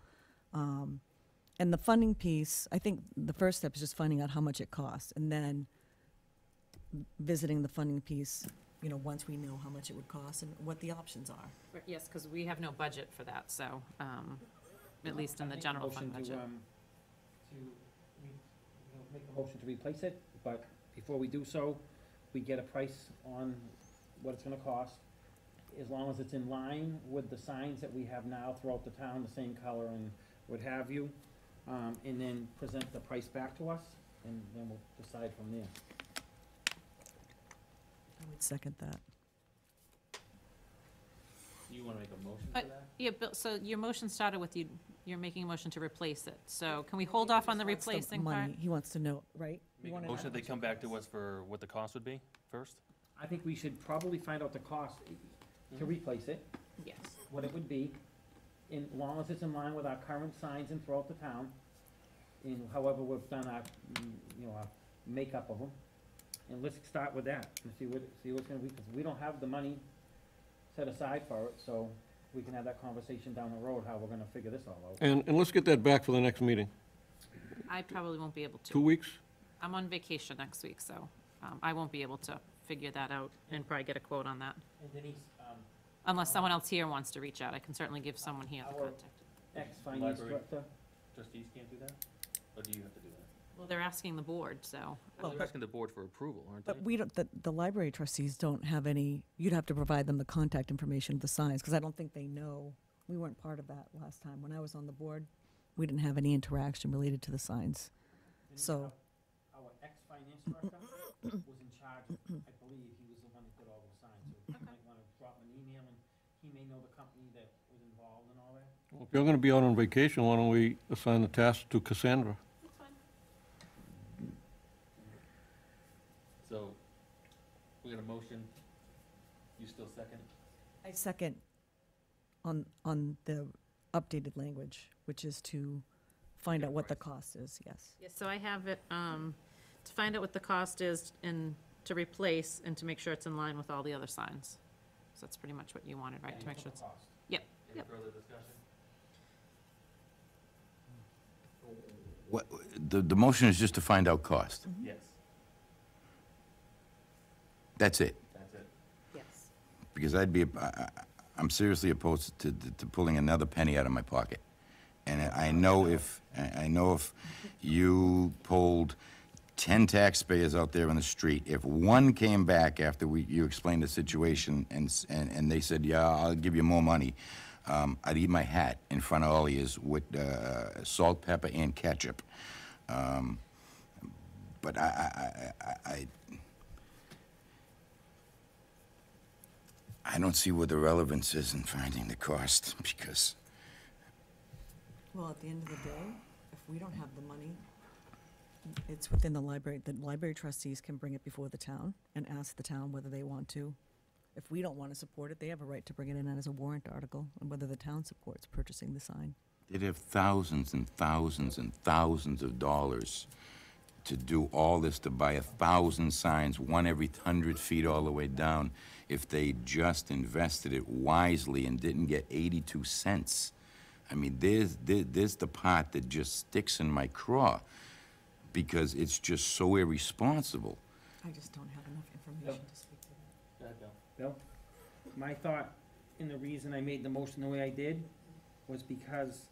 And the funding piece, I think the first step is just finding out how much it costs, and then visiting the funding piece, once we know how much it would cost and what the options are. Yes, because we have no budget for that, so, at least in the general fund budget. Make a motion to replace it, but before we do so, we get a price on what it's gonna cost, as long as it's in line with the signs that we have now throughout the town, the same color and what have you, and then present the price back to us, and then we'll decide from there. I would second that. You wanna make a motion for that? Yeah, Bill, so your motion started with you're making a motion to replace it. So can we hold off on the Wants the replacing part? money. He wants to know, right? You Make a wanna motion know that they how come much back it to costs? us for what the cost would be first? I think we should probably find out the cost to replace it, Yes. what it would be, in, as long as it's in line with our current signs and throughout the town, in however we've done our, our makeup of them. And let's start with that, and see what's gonna be, because we don't have the money set aside for it, so we can have that conversation down the road, how we're gonna figure this all out. And let's get that back for the next meeting. I probably won't be able 2 to. weeks? I'm on vacation next week, so, I won't be able to figure that out and probably get a quote on that. And Denise, Unless someone else here wants to reach out, I can certainly give someone here the Our- contact. ex-finance Library. director, Trustees can't do that? Or do you have to do that? Well, they're asking the board, so. Well, they're asking the board for approval, aren't they? But we don't, the library trustees don't have any, you'd have to provide them the contact information of the signs, because I don't think they know. We weren't part of that last time. When I was on the board, we didn't have any interaction related to the signs. Denise, So- our ex-finance director was in charge, I believe, he was the one that did all those signs, so you might wanna drop him an email, and he may know the company that was involved and all that. Well, if you're gonna be out on vacation, why don't we assign the task to Cassandra? That's fine. So, we got a motion, you still second? I second on the updated language, which is to find out what the cost is, yes. Yes, so I have it, to find out what the cost is and to replace and to make sure it's in line with all the other signs. So that's pretty much what you wanted, right? To make sure it's, yep, Any yep. further discussion? What, the motion is just to find out cost. Yes, That's it. that's it. Yes. Because I'm seriously opposed to pulling another penny out of my pocket. And I know if you polled 10 taxpayers out there on the street, if one came back after you explained the situation and they said, yeah, I'll give you more money, I'd eat my hat in front of all of yous with salt, pepper, and ketchup. But I don't see what the relevance is in finding the cost, because Well, at the end of the day, if we don't have the money, it's within the library trustees can bring it before the town and ask the town whether they want to. If we don't want to support it, they have a right to bring it in as a warrant article, and whether the town supports purchasing the sign. they'd have thousands and thousands and thousands of dollars to do all this, to buy 1,000 signs, one every 100 feet all the way down, if they just invested it wisely and didn't get 82 cents. I mean, there's the part that just sticks in my craw, because it's just so irresponsible. I just don't have enough information to speak to that. Go ahead, Bill. Bill, my thought, and the reason I made the motion the way I did, was because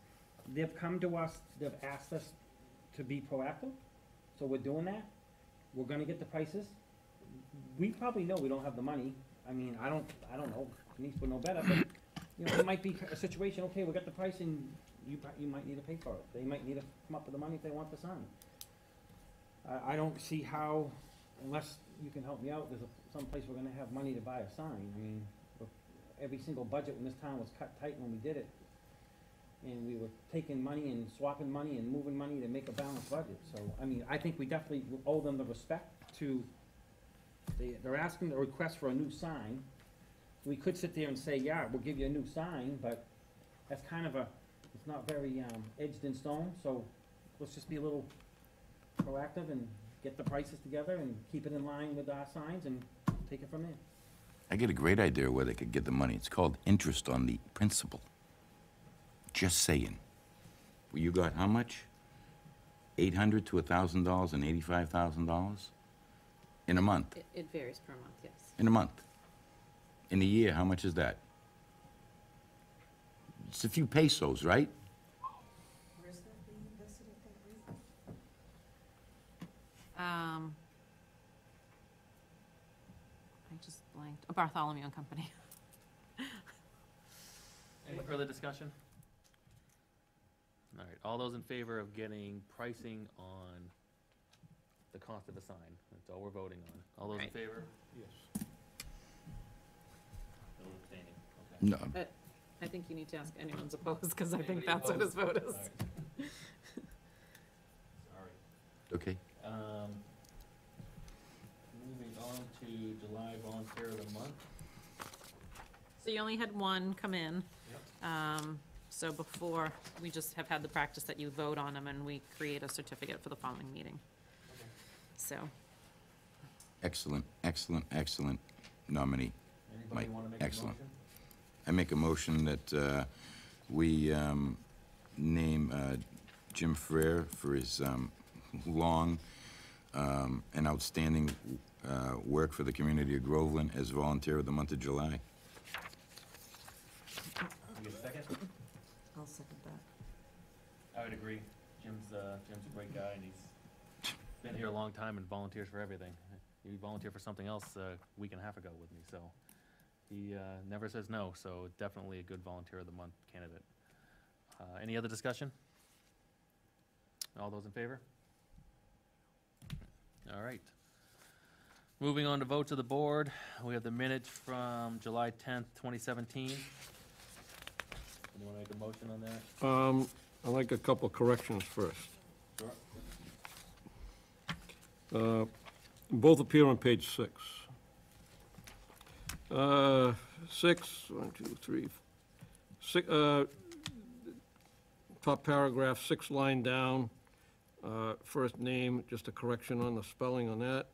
they've come to us, they've asked us to be proactive, so we're doing that. We're gonna get the prices. We probably know we don't have the money. I mean, I don't know, Denise would know better, but, you know, it might be a situation, okay, we got the price and you might need to pay for it. They might need to come up with the money if they want the sign. I don't see how, unless you can help me out, there's some place we're gonna have money to buy a sign. I mean, every single budget in this town was cut tight when we did it. And we were taking money and swapping money and moving money to make a balanced budget. So, I mean, I think we definitely owe them the respect to, they're asking the request for a new sign. We could sit there and say, yeah, we'll give you a new sign, but that's kind of it's not very edged in stone, so let's just be a little proactive and get the prices together and keep it in line with our signs and take it from there. I get a great idea where they could get the money. It's called interest on the principal. Just saying. Well, you got how much? $800 to $1,000 and $85,000 in a month. It varies per month, yes. In a month. In a year, how much is that? It's a few pesos, right? Where's that being invested at that rate? I just blanked. Oh, Bartholomew and Company. Any further discussion? All right, all those in favor of getting pricing on the cost of a sign? That's all we're voting on. All those in Right. favor? Yes. No abstaining, okay. No. I think you need to ask anyone's opposed, because I think Anybody that's what his vote is. All right. Sorry. Okay. Moving on to July volunteer of the month. So you only had one come in. Yep. So before, we just have had the practice that you vote on them and we create a certificate for the following meeting. So, Excellent, excellent, excellent nominee. Anybody Mike, want to make a excellent. motion? I make a motion that we name Jim Frere for his long and outstanding work for the community of Groveland as volunteer of the month of July. We get a second? I'll second that. I would agree. Jim's a great guy, and he's been here a long time and volunteers for everything. He volunteered for something else a week and a half ago with me, so he never says no, so definitely a good volunteer of the month candidate. Any other discussion? All those in favor? All right. Moving on to votes of the board, we have the minutes from July 10th, 2017. Anyone make a motion on that? I'd like a couple corrections first. Sure. Both appear on page 6. 6, 1, 2, 3, 6, top paragraph, 6th line down, first name, just a correction on the spelling on that.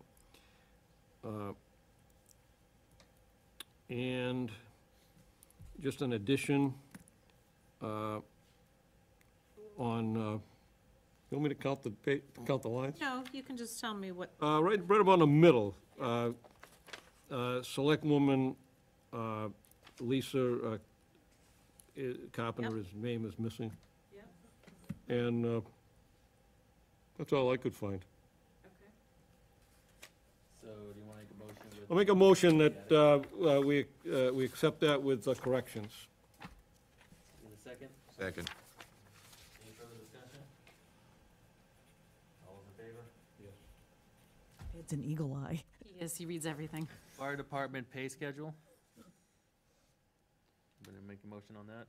And just an addition on, you want me to count the lines? No, you can just tell me what, Right about in the middle, Selectwoman Lisa Carpenter, his name is missing. Yep. And that's all I could find. okay. So do you want to make a motion with? I'll make a motion that we accept that with corrections. In a second? Second. Any further discussion? All those in favor? It's an eagle eye. He is, he reads everything. Fire department pay schedule. Gonna make a motion on that?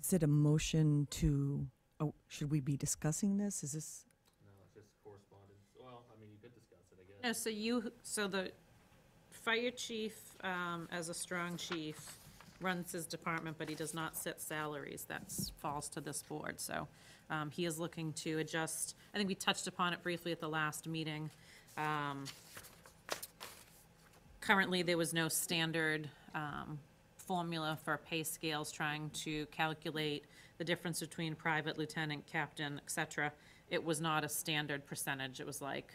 Is it a motion to, oh, should we be discussing this? Is this, No, it's just correspondence. Well, I mean, you could discuss it, I guess. No, so the fire chief, as a strong chief, runs his department, but he does not set salaries. That falls to this board, so he is looking to adjust. I think we touched upon it briefly at the last meeting. Currently, there was no standard formula for pay scales trying to calculate the difference between private, lieutenant, captain, et cetera. It was not a standard percentage. It was like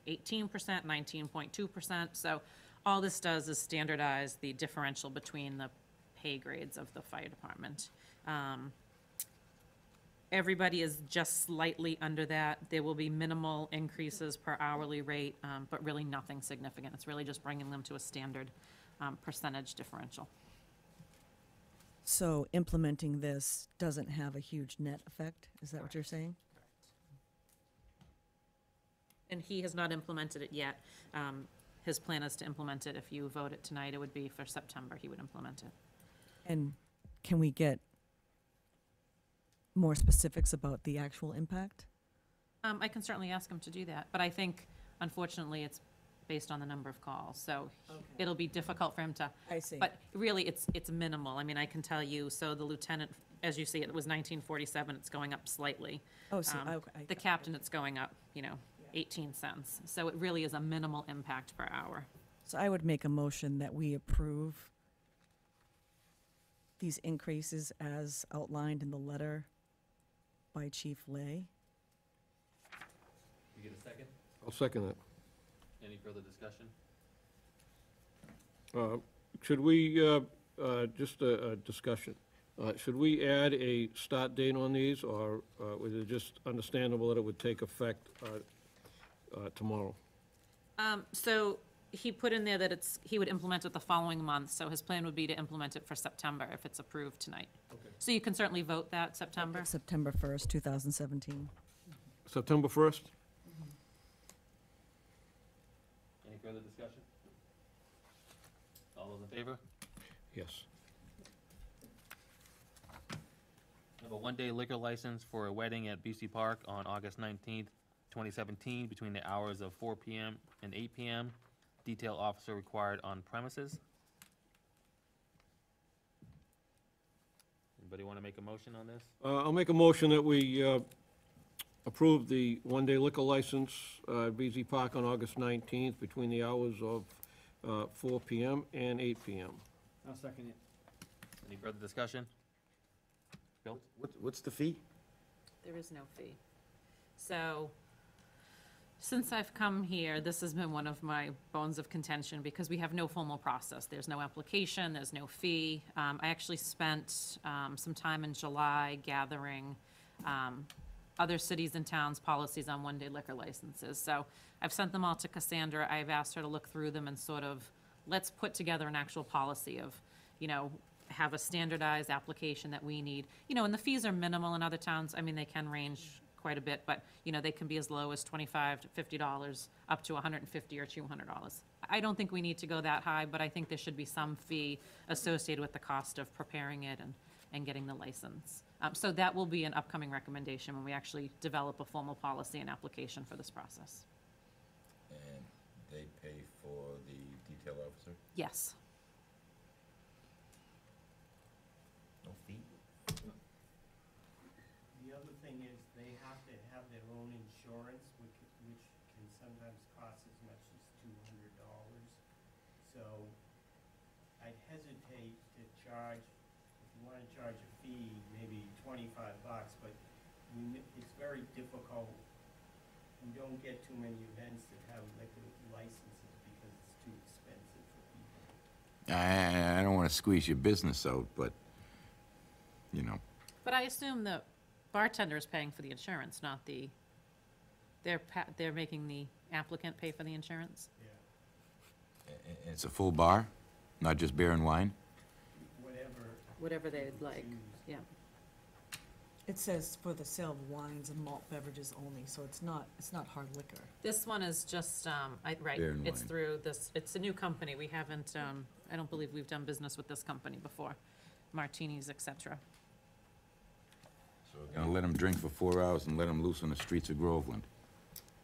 18%, 19.2%. So all this does is standardize the differential between the pay grades of the fire department. Everybody is just slightly under that. There will be minimal increases per hourly rate, but really nothing significant. It's really just bringing them to a standard percentage differential. so implementing this doesn't have a huge net effect? Is that what you're saying? And he has not implemented it yet. His plan is to implement it. If you vote it tonight, it would be for September, he would implement it. And can we get more specifics about the actual impact? I can certainly ask him to do that, but I think unfortunately it's based on the number of calls, so it'll be difficult for him to. I see. But really, it's minimal. I mean, I can tell you, so the lieutenant, as you see, it was 1947, it's going up slightly. Oh, so, Um, okay. The captain, it's going up, 18 cents. So it really is a minimal impact per hour. So I would make a motion that we approve these increases as outlined in the letter by Chief Lay. You get a second? I'll second that. Any further discussion? Should we, just a discussion, should we add a start date on these, or was it just understandable that it would take effect tomorrow? So he put in there that he would implement it the following month, so his plan would be to implement it for September if it's approved tonight. Okay. So you can certainly vote that September. September 1st, 2017. September 1st? Any further discussion? All those in favor? Yes. We have a one-day liquor license for a wedding at BC Park on August 19th, 2017, between the hours of 4 PM and 8 PM. Detail officer required on premises. Anybody want to make a motion on this? I'll make a motion that we approve the one-day liquor license at BZ Park on August 19th between the hours of 4 PM and 8 PM. I'll second it. Any further discussion? Bill? What's the fee? There is no fee. So, since I've come here, this has been one of my bones of contention because we have no formal process. There's no application, there's no fee. I actually spent some time in July gathering other cities and towns' policies on one-day liquor licenses. So I've sent them all to Cassandra. I've asked her to look through them and sort of, let's put together an actual policy of, have a standardized application that we need. And the fees are minimal in other towns. I mean, they can range quite a bit, but, they can be as low as $25 to $50, up to $150 or $200. I don't think we need to go that high, but I think there should be some fee associated with the cost of preparing it and getting the license. So that will be an upcoming recommendation when we actually develop a formal policy and application for this process. And they pay for the detail officer? Yes. No fee? The other thing is they have to have their own insurance, which can sometimes cost as much as $200. So I'd hesitate to charge, if you want to charge a fee, maybe $25, but it's very difficult. We don't get too many events that have liquor licenses because it's too expensive for people. I don't want to squeeze your business out, but, you know, But I assume the bartender is paying for the insurance, not they're making the applicant pay for the insurance? Yeah, it's a full bar, not just beer and wine? Whatever they'd like, choose. yeah. It says for the sale of wines and malt beverages only, so it's not hard liquor. This one is just, right, Beer and it's wine. through this, it's a new company. We haven't, I don't believe we've done business with this company before. Martinis, et cetera. So we're gonna let them drink for 4 hours and let them loose on the streets of Groveland?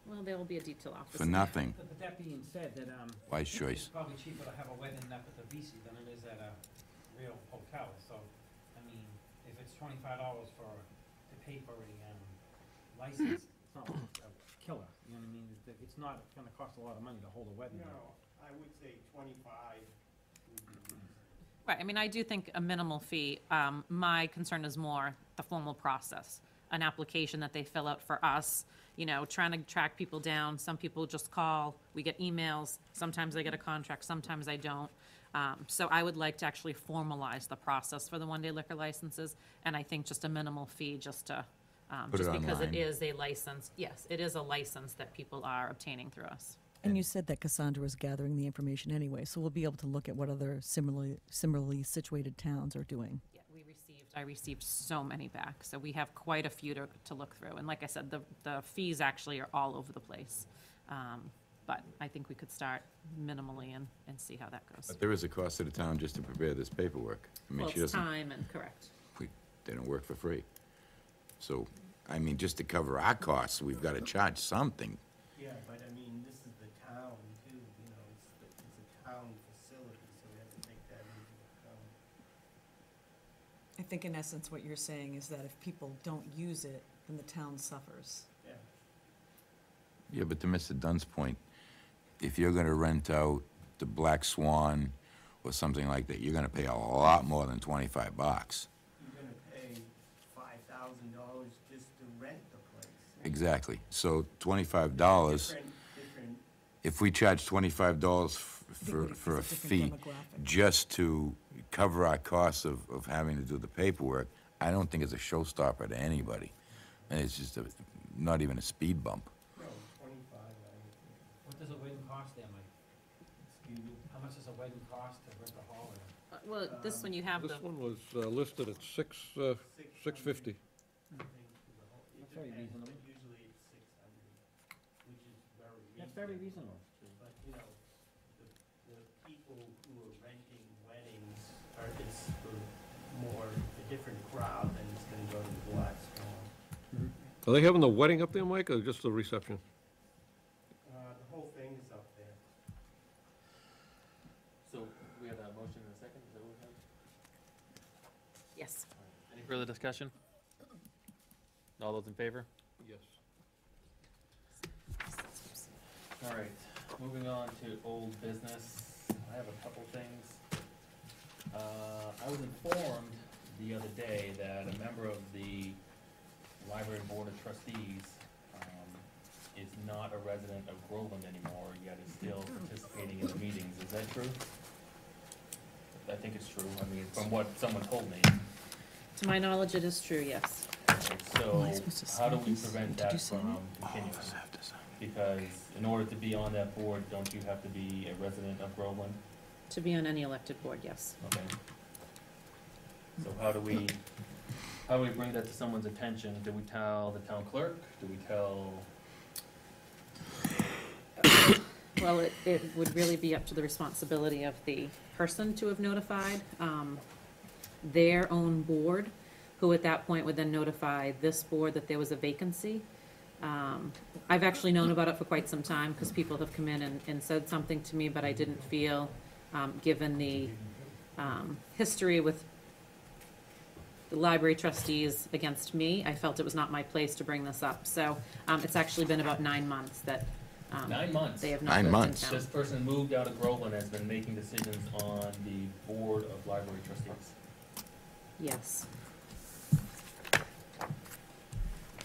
Well, there will be a detail officer. For nothing. But that being said, that, Wise it's choice. probably cheaper to have a wedding up at the VC than it is at a real hotel, so, I mean, if it's $25 to pay for a, license, it's not like a killer, you know what I mean? It's not gonna cost a lot of money to hold a wedding. No, I would say 25 would be reasonable. Right, I mean, I do think a minimal fee. My concern is more the formal process, an application that they fill out for us, you know, trying to track people down. Some people just call, we get emails, sometimes I get a contract, sometimes I don't. So I would like to actually formalize the process for the one-day liquor licenses, and I think just a minimal fee just to, Put it just because it online. is a license, yes, it is a license that people are obtaining through us. And you said that Cassandra was gathering the information anyway, so we'll be able to look at what other similarly situated towns are doing. Yeah, I received so many back, so we have quite a few to look through. And like I said, the fees actually are all over the place. But I think we could start minimally and see how that goes. But there is a cost to the town just to prepare this paperwork. I mean, Well, she it's doesn't, time and, correct. they don't work for free. So, I mean, just to cover our costs, we've got to charge something. Yeah, but I mean, this is the town too, you know, it's a town facility, so we have to take that into account. I think in essence what you're saying is that if people don't use it, then the town suffers. Yeah. Yeah, but to Mr. Dunn's point, if you're gonna rent out the Black Swan or something like that, you're gonna pay a lot more than $25. You're gonna pay $5,000 just to rent the place. Exactly. So $25, Different, if we charge $25 for it's a a different fee demographic. just to cover our costs of having to do the paperwork, I don't think it's a showstopper to anybody. And it's just not even a speed bump. no, 25, I would think. What does a wedding cost there, Mike? Excuse me. How much does a wedding cost to rent a hall there? Well, this one you have the, This one was listed at $650. I think for the whole- it That's very depends, reasonable. but usually it's 600, which is very reasonable. That's very reasonable. But, you know, the people who are renting weddings is for more, a different crowd than is gonna go to the Black Swan. Are they having the wedding up there, Mike, or just the reception? The whole thing is up there. So we have a motion and a second, is that what we have? yes. Any further discussion? All those in favor? Yes. All right, moving on to old business. I have a couple things. I was informed the other day that a member of the Library Board of Trustees is not a resident of Groveland anymore, yet is still participating in the meetings. Is that true? I think it's true. I mean, from what someone told me. To my knowledge, it is true, yes. Am I Oh, supposed to How do sign we this? prevent Did you that sign from it? continuing? Because in order to be on that board, don't you have to be a resident of Groveland? To be on any elected board, yes. Okay. So how do we bring that to someone's attention? Do we tell the town clerk? Do we tell, Well, it would really be up to the responsibility of the person to have notified their own board, who at that point would then notify this board that there was a vacancy. I've actually known about it for quite some time, because people have come in and said something to me, but I didn't feel, given the history with the library trustees against me. I felt it was not my place to bring this up. So it's actually been about 9 months that 9 months. they have not 9 lived in months. town. This person moved out of Groveland, has been making decisions on the board of library trustees. Yes.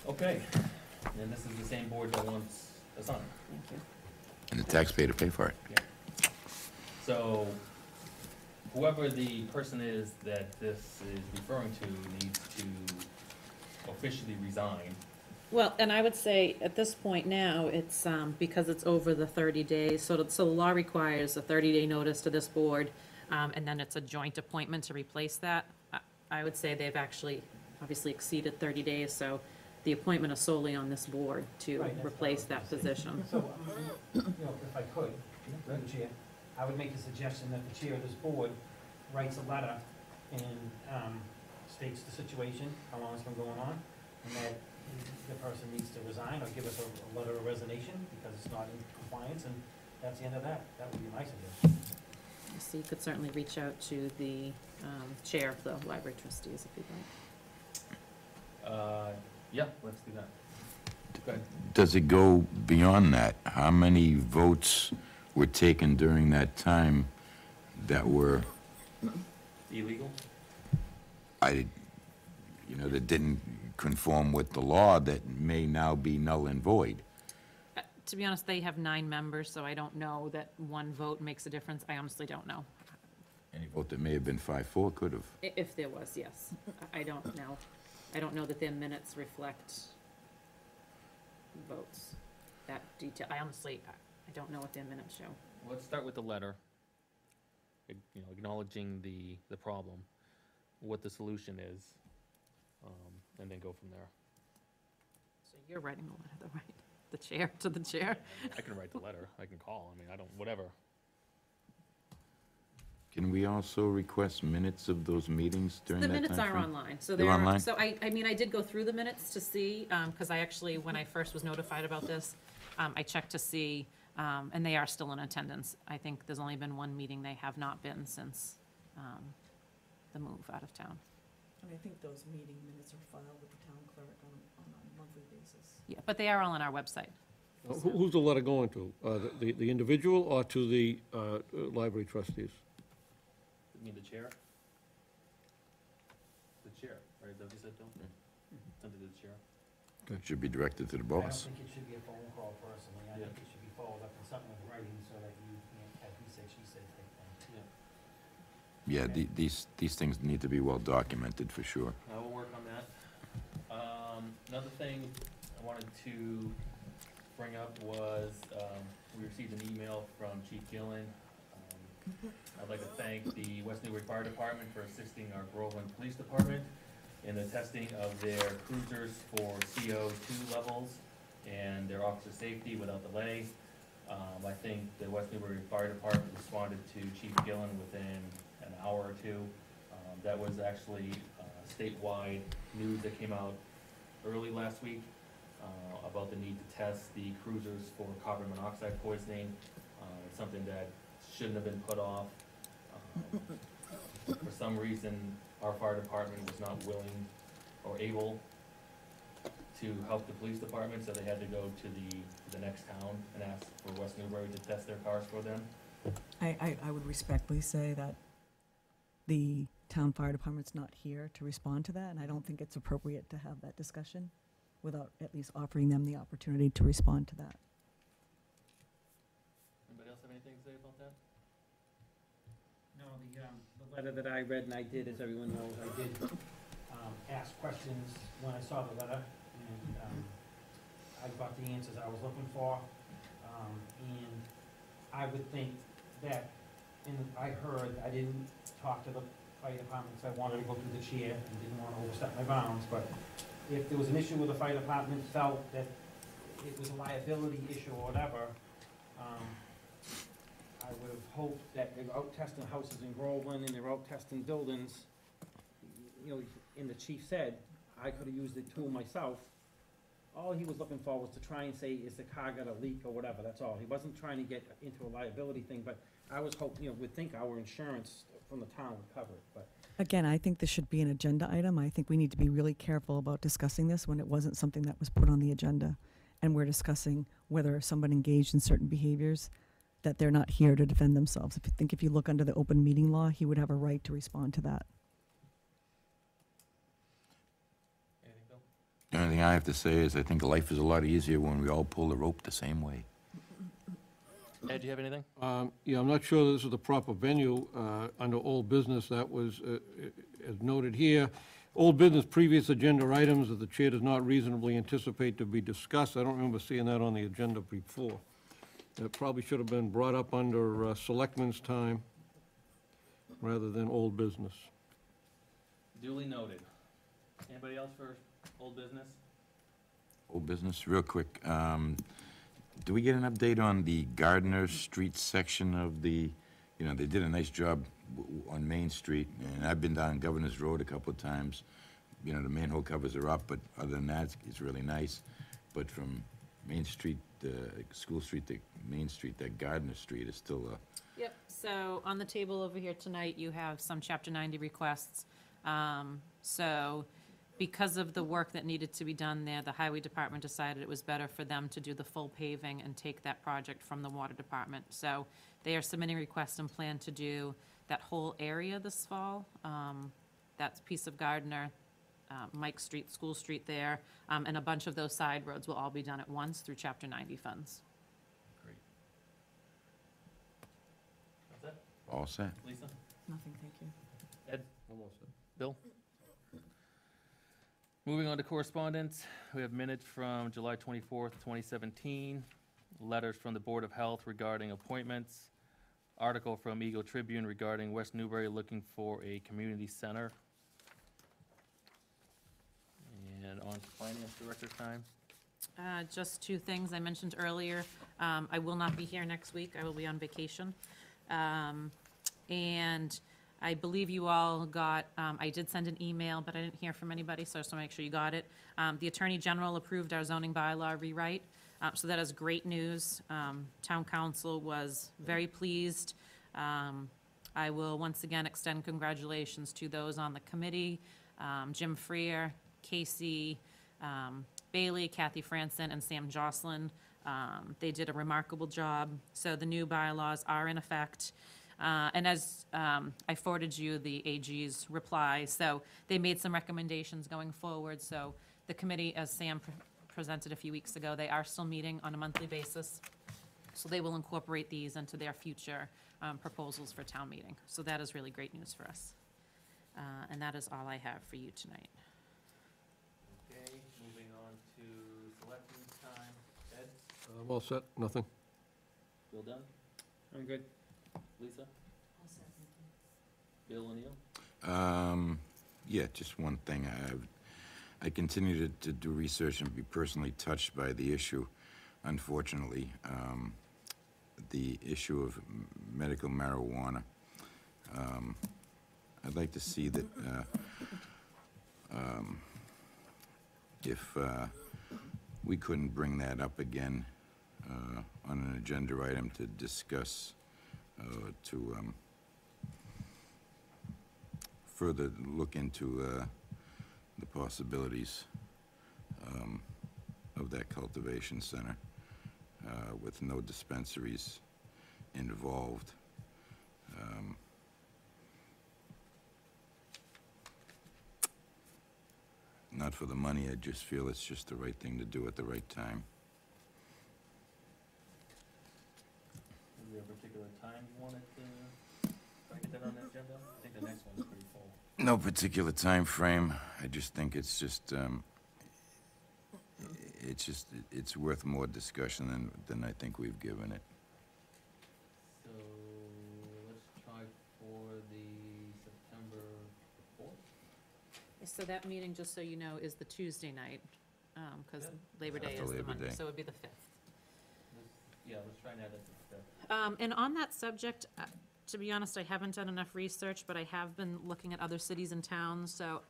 Okay, and this is the same board that wants a sign. Thank you. And the taxpayer to pay for it. So whoever the person is that this is referring to needs to officially resign. Well, and I would say at this point now, it's, because it's over the 30 days, so the law requires a 30-day notice to this board, and then it's a joint appointment to replace that. I would say they've actually, obviously exceeded 30 days, so the appointment is solely on this board to Right, that's replace what I was that position. So, if I could, Madam Chair, I would make a suggestion that the chair of this board writes a letter and states the situation, how long it's been going on, and that the person needs to resign or give us a letter of resignation because it's not in compliance, and that's the end of that. That would be my suggestion. So you could certainly reach out to the chair of the library trustees if you'd like. Yeah, let's do that. Go ahead. Does it go beyond that? How many votes were taken during that time that were, Illegal? that didn't conform with the law that may now be null and void? To be honest, they have 9 members, so I don't know that one vote makes a difference. I honestly don't know. Any vote that may have been 5-4 could have. If there was, yes. I don't know. I don't know that their minutes reflect votes, that detail. I honestly, I don't know what their minutes show. Let's start with the letter, acknowledging the problem, what the solution is, and then go from there. So you're writing the letter, though, right? The chair to the chair? I can write the letter, I can call, whatever. Can we also request minutes of those meetings during The that minutes are timeframe? online, so They're they're, online? so I mean, I did go through the minutes to see, because I actually, when I first was notified about this, I checked to see, and they are still in attendance. I think there's only been one meeting they have not been since the move out of town. And I think those meeting minutes are filed with the town clerk on a monthly basis. Yeah, but they are all on our website. Who's the letter going to? The individual or to the library trustees? You mean the chair? The chair, right, is that what you said, Bill? Send it to the chair. It should be directed to the I don't boss. think it should be a phone call personally. I Yeah. think it should be followed up in something with writing so that you can't have he said, she said type thing. Yeah, these things need to be well documented for sure. I will work on that. Another thing I wanted to bring up was, we received an email from Chief Gillen. I'd like to thank the West Newbury Fire Department for assisting our Groveland Police Department in the testing of their cruisers for CO2 levels and their officer safety without delay. I think the West Newbury Fire Department responded to Chief Gillen within an hour or two. That was actually statewide news that came out early last week about the need to test the cruisers for carbon monoxide poisoning. It's something that shouldn't have been put off. For some reason, our fire department was not willing or able to help the police department, so they had to go to the next town and ask for West Newbury to test their cars for them. I would respectfully say that the town fire department's not here to respond to that, and I don't think it's appropriate to have that discussion without at least offering them the opportunity to respond to that. Anybody else have anything to say about that? No, the letter that I read and I did, as everyone knows, I did ask questions when I saw the letter, and I got the answers I was looking for. And I would think that, and I heard, I didn't talk to the fire department, because I wanted to go through the chair and didn't want to overstep my bounds, but if there was an issue with the fire department, felt that it was a liability issue or whatever, I would have hoped that they were out testing houses in Groveland and they were out testing buildings, and the chief said, I could have used the tool myself. All he was looking for was to try and say, is the car got a leak or whatever, that's all. He wasn't trying to get into a liability thing, but I was hoping, would think our insurance from the town would cover it, but Again, I think this should be an agenda item. I think we need to be really careful about discussing this when it wasn't something that was put on the agenda. And we're discussing whether someone engaged in certain behaviors, that they're not here to defend themselves. If you look under the open meeting law, he would have a right to respond to that. Anything, Bill? The only thing I have to say is I think life is a lot easier when we all pull the rope the same way. Ed, do you have anything? Yeah, I'm not sure this is the proper venue under old business. That was, as noted here, old business, previous agenda items that the chair does not reasonably anticipate to be discussed. I don't remember seeing that on the agenda before. It probably should have been brought up under selectmen's time rather than old business. Duly noted. Anybody else for old business? Old business, real quick. Do we get an update on the Gardner Street section of the, they did a nice job on Main Street, and I've been down Governor's Road a couple of times. The manhole covers are up, but other than that, it's really nice. But from Main Street, School Street to Main Street, that Gardner Street is still Yep, so on the table over here tonight, you have some Chapter 90 requests. So because of the work that needed to be done there, the Highway Department decided it was better for them to do the full paving and take that project from the Water Department. So they are submitting requests and plan to do that whole area this fall. That piece of Gardner, Mike Street, School Street there, and a bunch of those side roads will all be done at once through Chapter 90 funds. Great. That's it? all set. Lisa? Nothing, thank you. Ed? Bill? Moving on to correspondence, we have minutes from July 24th, 2017, letters from the Board of Health regarding appointments, article from Eagle Tribune regarding West Newbury looking for a community center, and on to Finance Director time. Just two things I mentioned earlier. I will not be here next week. I will be on vacation. And I believe you all got, I did send an email, but I didn't hear from anybody, so I just want to make sure you got it. The Attorney General approved our zoning bylaw rewrite, so that is great news. Town Council was very pleased. I will once again extend congratulations to those on the committee, Jim Freer, Casey, Bailey, Kathy Franson, and Sam Jocelyn. They did a remarkable job. So the new bylaws are in effect. And as I forwarded you the AG's reply, so they made some recommendations going forward. So the committee, as Sam presented a few weeks ago, they are still meeting on a monthly basis. So they will incorporate these into their future proposals for town meeting. So that is really great news for us. And that is all I have for you tonight. Okay, moving on to Selectmen's time. Ed? I'm all set, nothing. Bill done? I'm good. Lisa? Bill O'Neill? Yeah, just one thing. I continue to do research and be personally touched by the issue, unfortunately, the issue of medical marijuana. I'd like to see that if we couldn't bring that up again on an agenda item to discuss, to further look into the possibilities of that cultivation center with no dispensaries involved. Not for the money, I just feel it's just the right thing to do at the right time. Is there a particular time you wanted to try to get that on the agenda? I think the next one's pretty full. No particular time frame. I just think it's just, it's worth more discussion than I think we've given it. So let's try for the September 4th. So that meeting, just so you know, is the Tuesday night, because Labor Day After is the Labor Monday, Day. so it would be the 5th. Yeah, let's try and add that to the 5th. And on that subject, to be honest, I haven't done enough research, but I have been looking at other cities and towns, so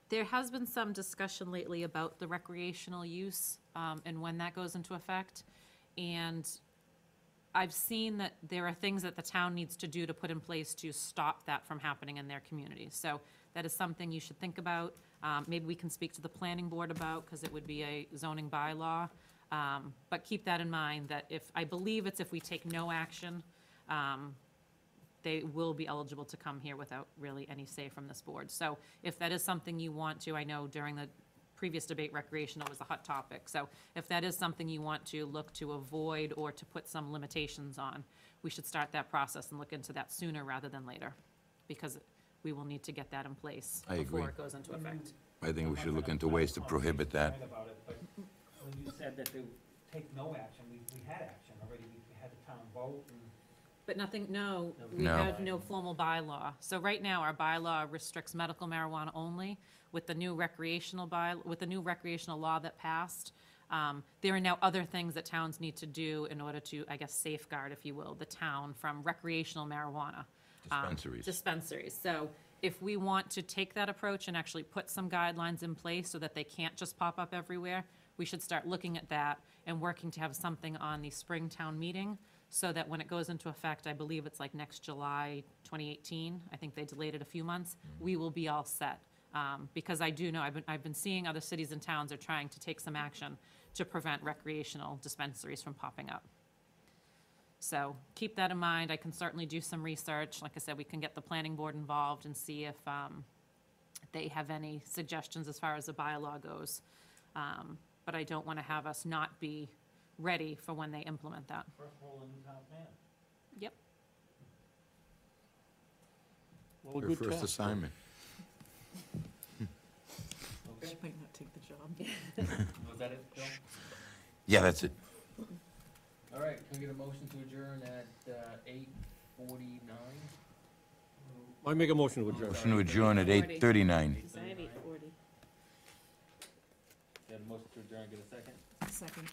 there has been some discussion lately about the recreational use, and when that goes into effect. And I've seen that there are things that the town needs to do to put in place to stop that from happening in their communities. So that is something you should think about. Maybe we can speak to the planning board about, because it would be a zoning bylaw. But keep that in mind, that I believe it's if we take no action, they will be eligible to come here without really any say from this board. So if that is something you want to, I know during the previous debate, recreational was a hot topic. So if that is something you want to look to avoid or to put some limitations on, we should start that process and look into that sooner rather than later, because we will need to get that in place I agree. before it goes into effect. I think we should look into ways to prohibit that. About it, but when you said that they would take no action, we had action already, we had the town vote and. But nothing, no, we No. have no formal bylaw. So right now, our bylaw restricts medical marijuana only. With the new recreational law that passed, there are now other things that towns need to do in order to, I guess, safeguard, if you will, the town from recreational marijuana. Dispensaries. Dispensaries. So if we want to take that approach and actually put some guidelines in place so that they can't just pop up everywhere, we should start looking at that and working to have something on the spring town meeting, so that when it goes into effect, I believe it's like next July 2018, I think they delayed it a few months, we will be all set. Because I do know, I've been seeing other cities and towns are trying to take some action to prevent recreational dispensaries from popping up. So keep that in mind. I can certainly do some research. Like I said, we can get the planning board involved and see if they have any suggestions as far as the bylaw goes. But I don't want to have us not be ready for when they implement that. First role in new town plan. Yep. Your first assignment. Okay, She might not take the job. Was that it, Bill? Yeah, that's it. All right, can we get a motion to adjourn at 8:49? I make a motion to adjourn. Motion to adjourn at 8:39. I have 8:40. Get a motion to adjourn, get a second? Second.